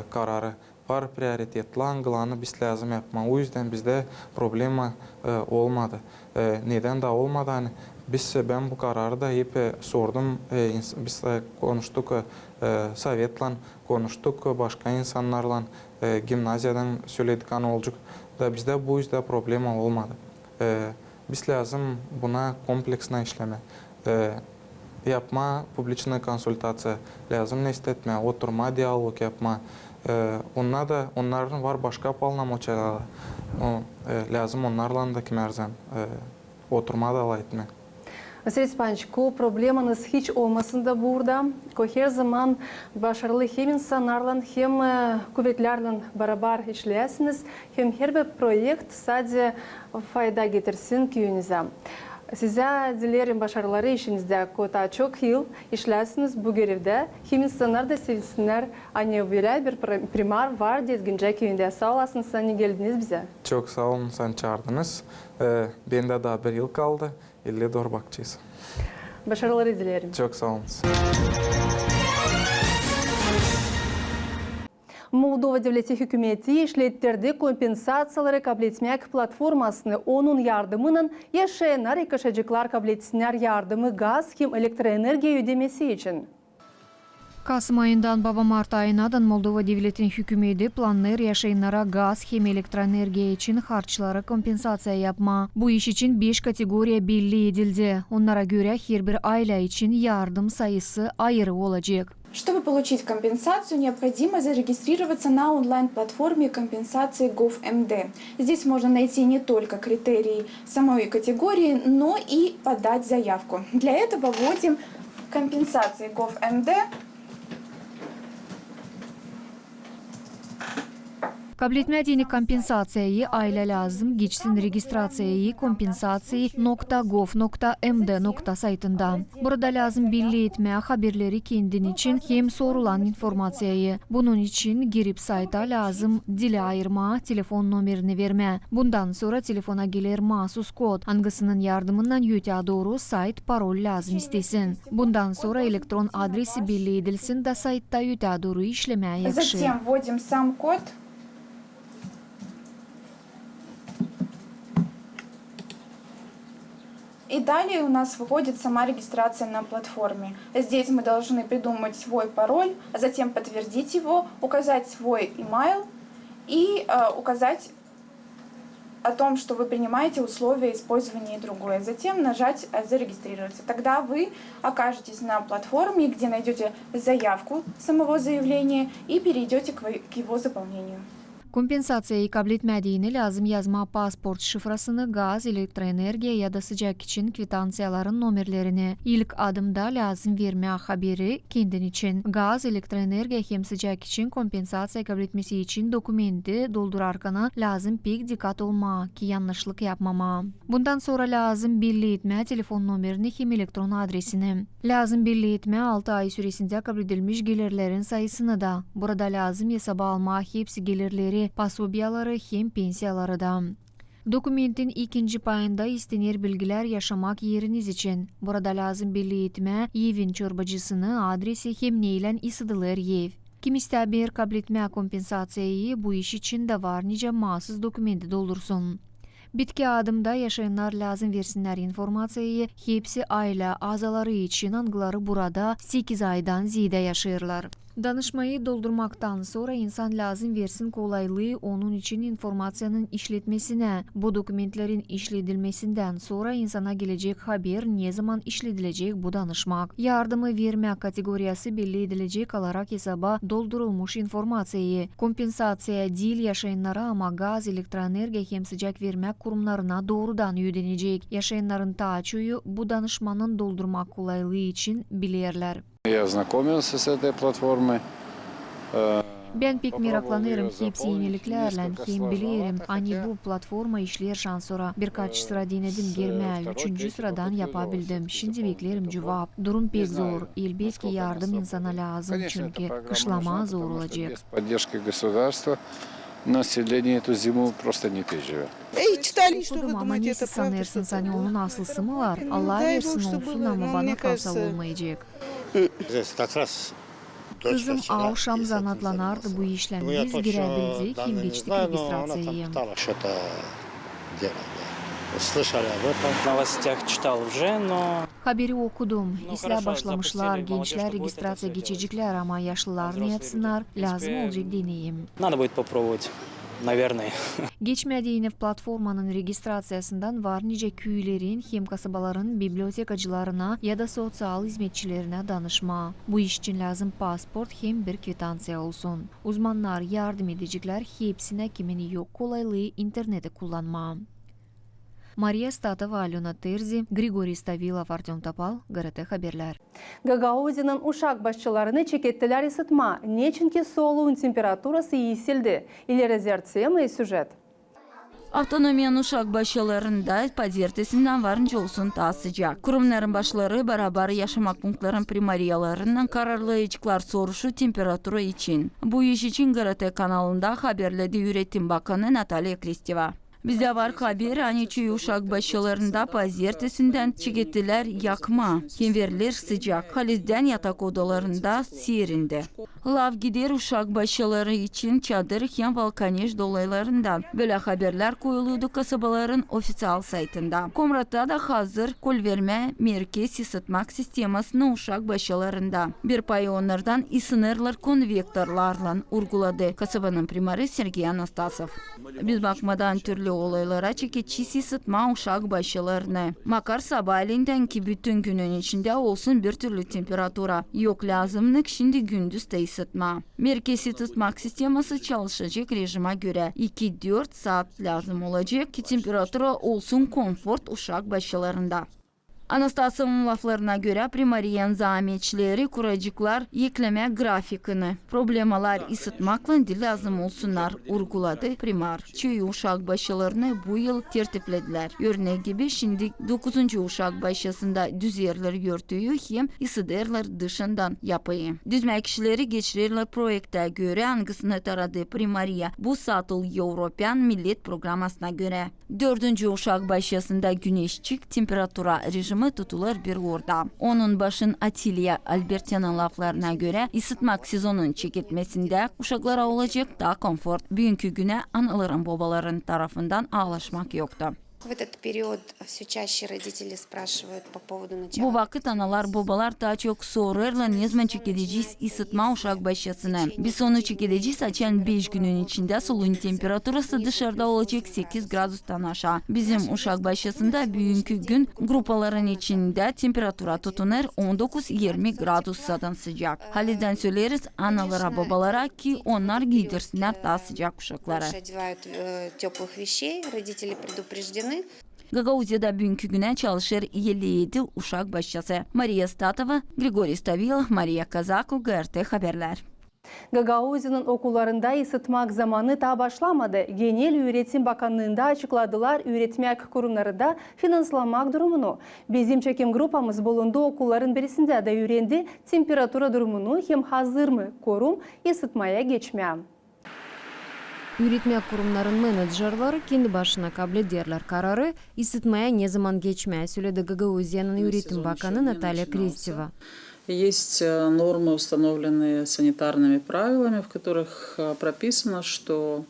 kararı var, prioritetli angılanı biz lazım yapma. O yüzden bizde problema olmadı. Neden de olmadı? Hani Ben bu kararı da hep sordum. Biz konuştuk, sovetla konuştuk, başka insanlarla gimnaziyadan söyledik olacak. Da bizde bu yüzden problem olmadı. Biz lazım buna kompleksine işleme. Yapma, publiczna konsultasiya lazım, ne istetme, oturma, diyalog yapma. Onların var başka polnomoçyaları. Lazım onlarla da kimerzem oturma da etme. Vasiliy Stepanovich, o probleminiz hiç olmasın da burada. Her zaman başarılı hem insanlarla hem kuvvetlerle beraber işleyesiniz. Hem her bir projekt sadece fayda getirsin köyünüze. Size dilerim başarıları işinizde. Kota çok yıl işlersiniz bu görevde. Hem insanlar da sevsinler. Hani böyle bir primar var Dezgince köyünde. Sağ olasınız, hani geldiniz bize. Çok sağ olun, sen çağırdınız. Ben de daha bir yıl kaldı. 50 doğru bakacağız. Başarıları dilerim. Çok sağ olun. Moldova Devleti Hükümeti işlettirdi kompensatsiyaları kabul etmek platformasını onun yardımının yaşayanlar yıkışacıklar kabul etsinler yardımı gaz hem elektroenerjiya ödemesi için. Kasım ayından baba Mart ayınadan Moldova Devleti'nin hükümeti planlar yaşayanlara gaz hem elektroenerjiya için harçlara kompensasiya yapma. Bu iş için 5 kategoriya belli edildi. Onlara göre her bir aile için yardım sayısı ayrı olacak. Чтобы получить компенсацию, необходимо зарегистрироваться на онлайн-платформе компенсации Gov.md. Здесь можно найти не только критерии самой категории, но и подать заявку. Для этого вводим компенсации Gov.md. Kabul etmediğini kompensasiyayı aile lazım geçsin registrasiyayı kompensasiya.gov.md saytından. Burada lazım belli etmeye haberleri kendin için hem sorulan informasiyayı. Bunun için girip sayta lazım dili ayırma, telefon numarini verme. Bundan sonra telefona gelir mahsus kod. Hangisinin yardımından yüte doğru sayt parol lazım istesin. Bundan sonra elektron adresi belli edilsin da saytta yüte doğru işlemeye yakışır. Затем вводим сам код. И далее у нас выходит сама регистрация на платформе. Здесь мы должны придумать свой пароль, а затем подтвердить его, указать свой email и указать о том, что вы принимаете условия использования и другое. Затем нажать «Зарегистрироваться». Тогда вы окажетесь на платформе, где найдете заявку самого заявления и перейдете к его заполнению. Kompensasiyayı kabul etmediğini lazım yazma pasport şifresini, gaz, elektroenerjiya ya da sıcak için kvitansiyaların numarlarını. İlk adımda lazım verme haberi kendin için. Gaz, elektroenerjiya hem sıcak için kompensasiya kabul etmesi için dokumenti doldurarken lazım pek dikkat olma ki yanlışlık yapmama. Bundan sonra lazım belli etme telefon numarini hem elektron adresini. Lazım belli etme 6 ay süresinde kabul edilmiş gelirlerin sayısını da. Burada lazım hesaba alma hepsi gelirleri, pasobiyaları hem pensiyaları da. Dokumentin ikinci payında istenir bilgiler yaşamak yeriniz için. Burada lazım belli etme evin çorbacısını, adresi hem neyle ısıtılır ev. Kim ister bir kabul etme kompensasiyayı bu iş için de var nice mahsus dokumenti doldursun. Bitki adımda yaşayanlar lazım versinler informasyayı. Hepsi aile azaları için angıları burada 8 aydan ziyade yaşayırlar. Danışmayı doldurmaktan sonra insan lazım versin kolaylığı onun için informasyonun işletmesine. Bu dokumentlerin işledilmesinden sonra insana gelecek haber ne zaman işledilecek bu danışmak. Yardımı verme kategoriyası belli edilecek olarak hesaba doldurulmuş informasyayı. Kompensasiya değil yaşayanlara ama gaz, elektroenerjiya hem sıcak verme kurumlarına doğrudan ödenecek. Yaşayanların taahhütü bu danışmanın doldurmak kolaylığı için bilirler. Я ознакомился с этой платформой. Ben pek meraklanırım hepsi yeniliklerle hem bilirim. Hani bu platforma işlerken sonra birkaç sıra denedim girme, 3. sıradan yapabildim. Şimdi beklerim cevap. Durum pek zor. Elbette yardım insana lazım çünkü kışlama zor olacak. Население эту зиму просто не переживет. Okudum ama nesi sanırsın hani onun aslısı mı var? Allah versin olsun ama bana kalsa olmayacak. Kızım akşam zanatlanardı bu işlem. Biz girebildik hem geçtik registrasyayı. Слышали об этом. В новостях читал уже, но... Haberi okudum. İsla başlamışlar, gençler registrasiya geçecekler ama yaşlılar ne yapsınlar? Lazım olacak deneyim. Надо будет попробовать, наверное. Geçmediğini platformanın registrasiyasından var nice köylerin hem kasabaların bibliotekacılarına ya da sosyal hizmetçilerine danışma. Bu iş için lazım pasport hem bir kvitansiya olsun. Uzmanlar yardım edecekler, hepsine kimini yok kolaylığı interneti kullanma. Mariya Statova, Alena Terzi, Grigoriy Stavilov, Artyom Topal, GRT Haberler. Gagauziya'nın uşak başçılarını çekettiler ısıtma. Neçinki soluğun temperaturası yisildi. İleri zertsiyemi süjet. Avtonomiyanın uşak başçılarında pazertesinden varınca olsun daha sıcak. Kurumların başları beraber yaşamak punktların primariyalarından kararlayıcıklar soruşu temperaturu için. Bu iş için GRT kanalında haberledi Üretim Bakanı Natalya Kristeva. Bizde var haber, aniçi uşak başçılarında pazertesinden çekettiler yakma. Kenverler sıcak. Halizden yatak odalarında serindi. Lav gider uşak başçıları için çadır hem Valkanej dolaylarından. Böyle haberler koyuluyordu kasabaların ofisyal saytında. Komrat'ta da hazır kol verme merkez ısıtmak sistemasını uşak başçılarında. Bir payı onlardan ısınırlar konvektorlarla urguladı. Kasabanın primarı Sergey Anastasov. Biz bakmadan türlü olaylara çekici ısıtma uşak başçılarına. Makar sabahleyinden ki bütün günün içinde olsun bir türlü temperatura. Yok lazımlık şimdi gündüz de ısıtma. Merkez ısıtmak sisteması çalışacak rejime göre 2-4 saat lazım olacak ki temperatura olsun konfort uşak başçılarında. Anastasov'un laflarına göre primariyen zahmetçileri kuracıklar ekleme grafikini. Problemalar ısıtmakla lazım olsunlar urguladı primar. Çöy uşak başçılarını bu yıl tertiplediler. Örnek gibi şimdi 9. uşak başçısında düzerler yörtüyü hem ısıderler dışından yapıyı. Düzme kişileri geçirirler projekte göre hangisini taradı primariya bu satıl Avrupan Millet Programasına göre. 4. uşak başçısında güneşçik temperatura rejimi tutulur bir orada. Onun başın Atilya Albertina'nın laflarına göre ısıtmak sezonun çeketmesinde uşaklara olacak daha konfort. Bugünkü güne anaların babaların tarafından ağlaşmak yoktu. В этот период все чаще родители спрашивают по поводу начала. Bu vakit analar babalar daha çok sorarlar ne zaman çekileceğiz ısıtma uşak başçısını. Biz onu çekileceğiz açan 5 günün içinde suyun temperatürası dışarıda olacak 8 gradustan aşağı. Bizim uşak başçısında bugünkü gün grupaların içinde temperatura tutunur 19-20 gradusdan sıcak. Haliden söyleriz analara babalara ki onlar giydirsinler daha sıcak uşakları. Gagauziya'da bugünkü güne çalışır 57 uşak başçısı. Mariya Statova, Grigoriy Stavilov, Mariya Kazako, GRT Haberler. Gagauziya'nın okullarında ısıtmak zamanı daha başlamadı. Genel Öğretim Bakanlığı'nda açıkladılar üretmek kurumlarında finanslamak durumunu. Bizim çekim grupamız bulundu okulların birisinde de öğrendi temperatura durumunu hem hazır mı kurum ısıtmaya geçmeye. Üretmek kurumların menajerleri kendi başına kabul ederler kararı ısıtmaya ne zaman geçmeye söyledi Gagauziya'nın Üretim Bakanı Natalya Kristeva. Есть нормы, установленные санитарными правилами, в которых прописано, что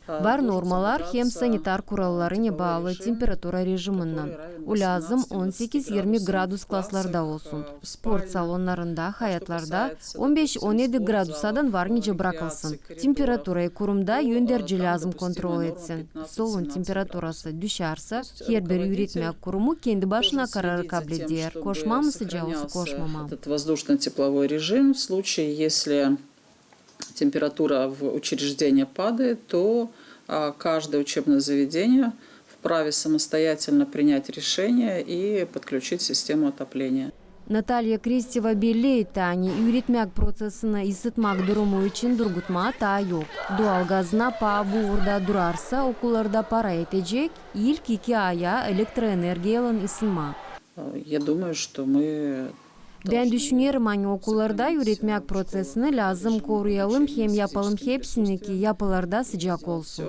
Var normalar hem sanitar kurallarına bağlı temperatura rejiminden. O lazım 18-20 gradus klaslarda olsun. Spor salonlarında, hayatlarda 15-17 gradusadan var nice bırakılsın. Temperaturayı kurumda yönderci lazım kontrol etsin. Solun temperaturası düşerse her bir üretmek kurumu kendi başına kararı kabul eder. Koşma mı sıcağı koşmama. Воздушно-тепловой режим в случае, если температура в учреждении падает, то каждое учебное заведение вправе самостоятельно принять решение и подключить систему отопления. Natalya Kristeva belli etti, üretmek prosesini ısıtmak durumu için durgutma ta yok. Doğalgazına pa burada durarsa okullarda para edecek, ilk 2 aya elektroenerjiyle ısınma. Я думаю, что мы Ben düşünüyorum okullarda üretmek prosesini lazım koruyalım hem yapalım hepsini ki yapılarda sıcak olsun.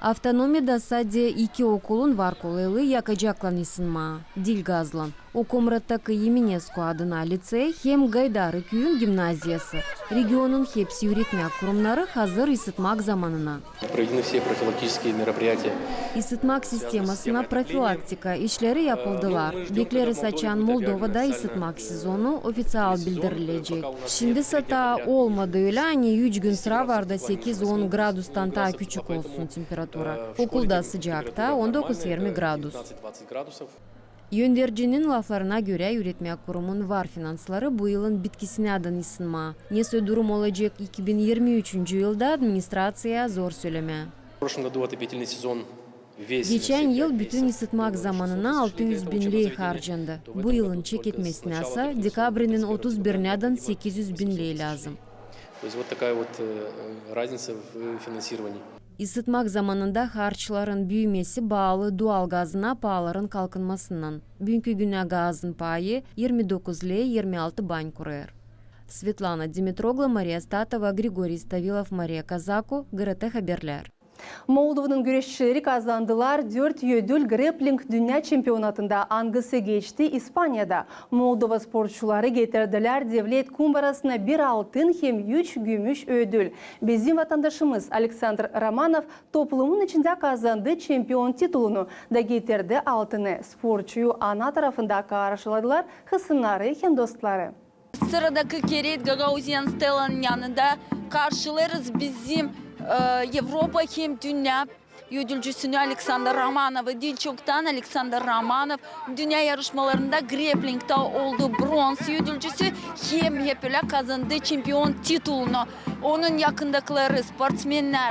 Avtonomiyada sadece 2 okulun var kolaylığı yakacakla ısınma, Dilgazla. O Komrat'taki Yeminesko adına lisey hem Gaydarı köyün gimnaziyası. Regionun hepsi üretmek kurumları hazır ısıtmak zamanına. Проведены все профилактические мероприятия Isıtmak sistemасына profilaktika işleri yapıldılar. Bekleri saçan Moldova'da ısıtmak sezonu ofitsial bildirilecek. Şimdi sata olmadığıyla 3 gün sıra vardı 8-10 gradustan daha küçük olsun temperatura. Okulda sıcakta 19-20 gradus. Yöndericinin laflarına göre Üretmek Kurumun var finansları bu yılın bitkisine adın ısınma. Nesi durum olacak 2023 yılda administrasiya zor söyleme. Geçen yıl bütün ısıtmak zamanına 600 bin lira harcandı. Bu yılın çek etmesine ise dekabrinin 31'inden 800 bin lira lazım. Isıtmak zamanında harçların büyümesi bağlı doğalgazına pahaların kalkınmasından. Bugünkü güne gazın payı 29 lira 26 ban kuruyor. Svetlana Dimitroglu, Maria Statova, Grigoriy Stavilov, Maria Kazako, GRT Haberler. Moldova'nın güreşçileri kazandılar. 4 ödül grappling dünya çempionatında angısı geçti İspanya'da. Moldova sporcuları getirdiler devlet kumbarasına 1 altın hem 3 gümüş ödül. Bizim vatandaşımız Alexander Romanov toplumun içinde kazandı çempiyon titulunu da getirdi altını. Sporcuyu ana tarafında karşıladılar kısımları hem dostları. Sıradaki Kerit Gagauzyan Stella'nın yanında karşılarız bizim Avrupa hem dünya ödülcüsünü Alexander Romanov'ı. Dilçok'tan Alexander Romanov dünya yarışmalarında grappling'de oldu bronz ödülcüsü hem hepile kazandı çempiyon titulunu. Onun yakındakileri sportsmenler,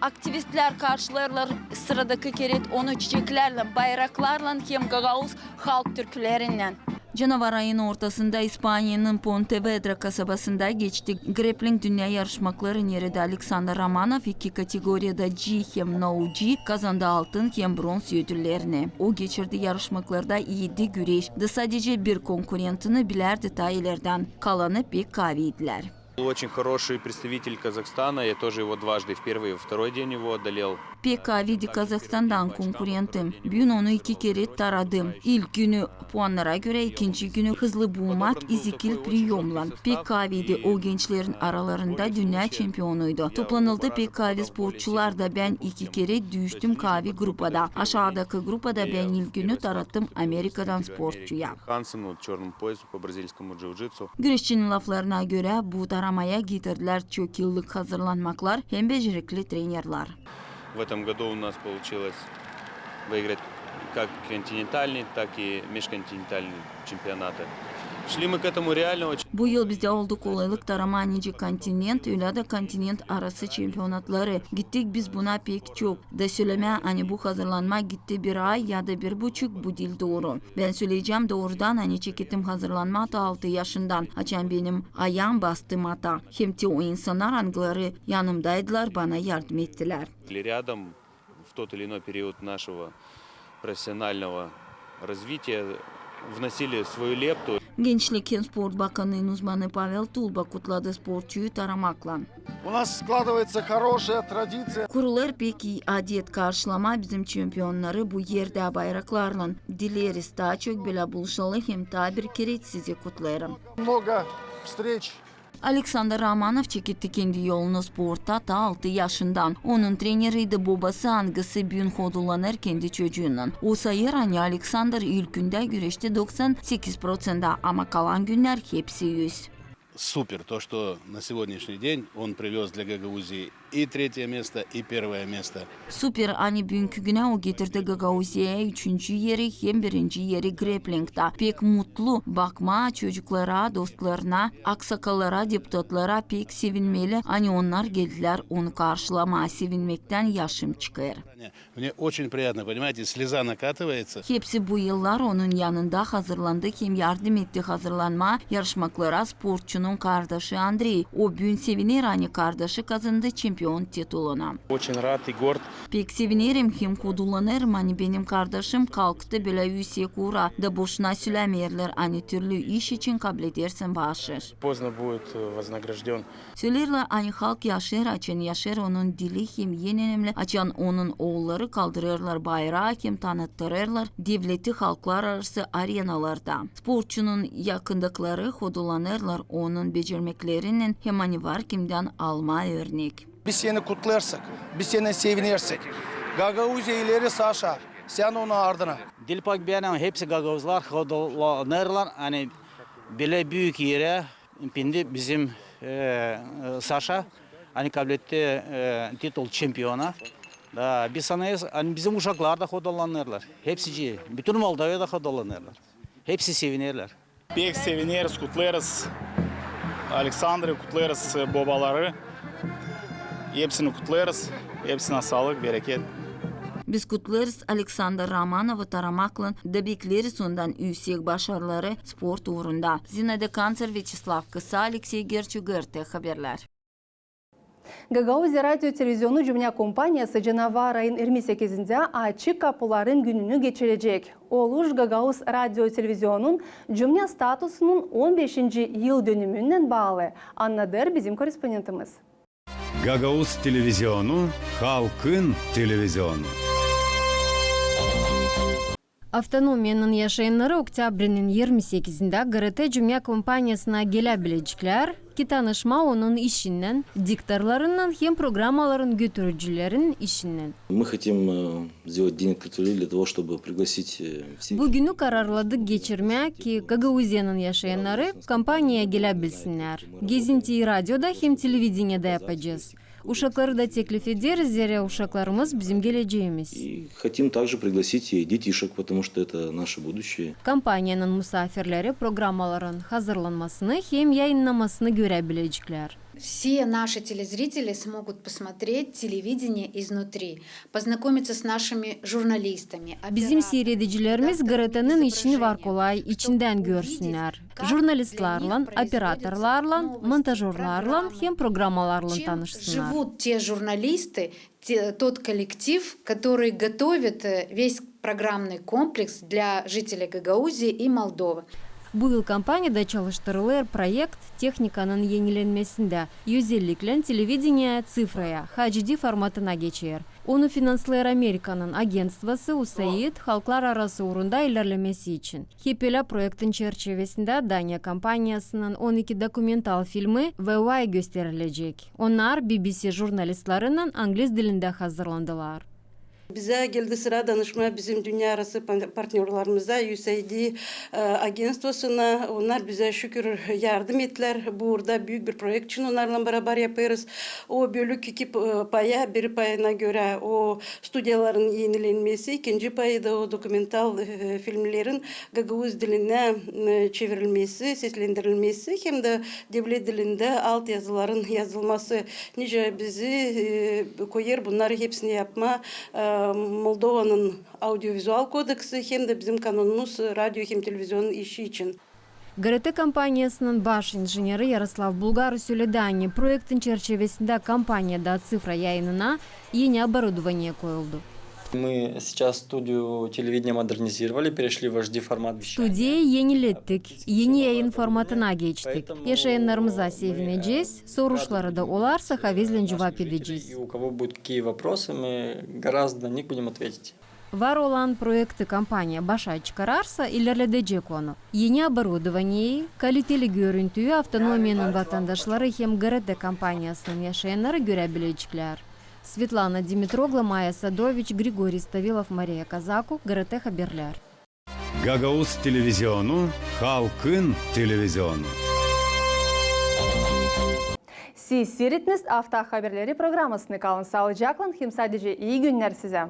aktivistler karşılarlar sıradaki Kerit onu çiçeklerle, bayraklarla hem Gagauz halk türkülerinden. Canavar ayın ortasında İspanya'nın Pontevedra kasabasında geçti. Grappling dünya yarışmaların yerinde Alexander Romanov 2 kategoriyada G hem No G kazandı altın hem bronz ödüllerini. O geçirdi yarışmalarda 7 güreş. Sadece bir konkurentini biler detaylardan. Kalanı pek kaviydiler. Очень хороший представитель Казахстана, я тоже его дважды, в первый и во второй день его одолел. PKV'di Kazakistan'dan konkurentim. Bugün onu 2 kere taradım. İlk günü puanlara göre, ikinci günü hızlı bulmak izikil priyomla. PKV'di o gençlerin aralarında dünya şampiyonuydu. Toplanıldı PKV sporcular da ben 2 kere düştüm KV grupada. Aşağıdaki grupada ben ilk günü tarattım Amerika'dan sporcuya. Güreşçinin laflarına göre bu taramaya getirdiler çok yıllık hazırlanmaklar hem becerikli trenerler. В этом году у нас получилось выиграть как континентальный, так и межконтинентальный чемпионаты. Шли мы к этому реально очень. Bu yıl bizde oldu kolaylık tarama nice kontinent, öyle de kontinent arası şampiyonatları. Gittik biz buna pek çok. Da söyleme hani bu hazırlanma gitti 1 ay ya da 1,5 bu değil doğru. Ben söyleyeceğim doğrudan hani çektim hazırlanma da 6 yaşından. Açan benim ayağım bastım ata. Hem de o insanlar angları yanımdaydılar bana yardım ettiler. Рядом в тот или иной период нашего профессионального развития вносили свою лепту. Gençlik ve Spor Bakanı'nın uzmanı Pavel Tulba kutladı sporcuyu taramakla. У нас складывается хорошая традиция. Kurulur peki adet karşılama bizim şampiyonları bu yerde bayraklarla. Dileriz daha çok böyle buluşalı hem tabir kere sizi kutlarım. Много встреч. Alexander Romanov çekitti kendi yolunu sporta ta 6 yaşından. Onun treneriydi babası angısı bugün hodulanır kendi çocuğunun. O sayır hani Alexander ilk günde güreşte 98% ama kalan günler hepsi 100. Супер то, что на сегодняшний день он привез для Гагаузии и 3 место, и 1 место. Süper hani bugünkü güne o getirdi Gagauzya'ya 3. yeri hem 1. yeri grappling'da. Pek mutlu bakma çocuklara, dostlarına, aksakallara, deputatlara pek sevinmeli. Hani onlar geldiler onu karşılama sevinmekten yaşım çıkar. Мне очень приятно, понимаете, слеза накатывается. Hepsi bu yıllar onun yanında hazırlandı hem yardım etti hazırlanma yarışmalara sporçunun kardeşi Andrei. O bugün sevinir hani kardeşi kazandı şampiyon tituluna. Очень rad и горд. Pek sevinirim hem kudulanırım hani benim kardeşim kalktı böyle yüksek uğra da boşuna söylemeyerler hani türlü iş için kabul edersin bağışır. Поздно будет вознагражден. Söylerler hani halk yaşar açan yaşar onun dili hem en önemli açan onun oğulları kaldırırlar bayrağı hem tanıttırırlar devleti halklar arası arenalarda. Sporçunun yakındakileri kudulanırlar onun becermeklerinin hem hani var kimden alma örnek. Biz seni kutlarsak, biz seni sevinirsek, Gagavuzya ileri Saşa. Sen onun ardına. Dilpak benim hepsi Gagavuzlar, Hodollarlar. Hani bile büyük yere pindi bizim Saşa. Hani kabul etti titul şampiyona. Da biz sanayız, hani bizim uşaklar da Hodollanırlar. Hepsi bütün Moldova'da Hodollanırlar. Hepsi sevinirler. Pek seviniriz, kutlarız. Aleksandr'ı kutlarız, babaları. Hepsini kutlarız. Hepsine sağlık, bereket. Biz kutlarız Aleksandr Romanov'u taramakla da bekleriz ondan yüksek başarıları sport uğrunda. Zina de Kanser, Vyacheslav Kısa, Alexey Gerçugerte haberler. Gagauzya Radyo Televizyonu Cümle Kompaniyası Cenava ayın 28'inde açık kapıların gününü geçirecek. Oluş Gagauz Radyo Televizyonu'nun Cümle statusunun 15. yıl dönümünden bağlı. Anladır bizim korespondentimiz. Gagauz Televizyonu, halkın televizyonu. Автономияның yaşayanları oktyabrının 28'inde GRT Cümle Kompaniyasına gelebilecekler ki tanışma onun işinden, diktarlarından hem programmaların götürücülerin işinden. Мы хотим сделать день открытых для того, чтобы пригласить всех. Bugünü kararladık geçirmeye ki Gagauzya'nın yaşayanları kampanyaya gelebilsinler. Gezintiyi radyoda hem televizyonda yapacağız. Uşakları da teklif ederiz, zira uşaklarımız bizim geleceğimiz. Хотим также пригласить и детишек, потому что это наше будущее. Kampanyanın misafirleri programmaların hazırlanmasını hem yayınlamasını görebilecekler. Все наши телезрители смогут посмотреть телевидение изнутри, познакомиться с нашими журналистами. Bizim seyredicilerimiz GRT'nin içini var kolay içinden görsünler. Jurnalistlarla, operatorlarla, montajörlarla hem programmalarla tanışsınlar. Живут те журналисты, тот коллектив, который готовит весь программный комплекс для жителей Гагаузии и Молдовы. Bu yıl kampanyada çalıştırılır proyekt teknikanın yenilenmesinde özellikle televizyonya sifraya, HD formatına geçer. Onu finanslar Amerika'nın agentstvosu USAID halklar arası uğrunda ilerlemesi için. Hepela projektin çerçevesinde Danya kampanyasının 12 dokumental filmi ve gösterilecek. Onlar BBC jurnalistlarının İngiliz dilinde hazırlandılar. Bize geldi sıra danışma bizim dünya arası partnerlerimize, USAID agenstosuna. Onlar bize şükür yardım ettiler. Burada büyük bir proje için onlarla beraber yaparız. O bölük iki paya, bir payına göre o stüdyoların yenilenmesi, ikinci payı da o dokumental filmlerin Gagauz diline çevrilmesi, seslendirilmesi, hem de devlet dilinde alt yazıların yazılması. Nice bizi koyar bunları hepsini yapma. Moldova'nın audiovizual kodeksi hem de bizim kanunumuz radyo hem televizyonun işi için. GRT kampanyasının baş inженері Yaroslav Bulgar söyledi. Projektin çerçevesinde kampanyada sifra yayınına yeni оборудование koyuldu. Мы сейчас студию телевидения модернизировали, перешли в HD формат вещания. Studiyi yenilettik, yeni yayın formatına geçtik. Yaşayanlarımıza sevineceğiz, soruşları da olarsa havizle cevap edeceğiz. И у kого будут какие вопросы, мы гораздо на них будем ответить. Var olan projekti kampanya başa çıkararsa ilerletecek onu. Yeni оборудованиеyi, kaliteli görüntüyü Avtonomiyanın vatandaşları hem GRT kampanyasının yaşayanları görebilecekler. Svetlana Dimitrogla, Maya Sadoviç, Grigorий Ставилов, Мария Казаку, GRT haberler. Gagauz Televizyonu, halkın televizyonu. Siz seyrettiniz Hafta Haberleri programmasını. Kalın sağlıcakla. Hem sadece iyi günler size.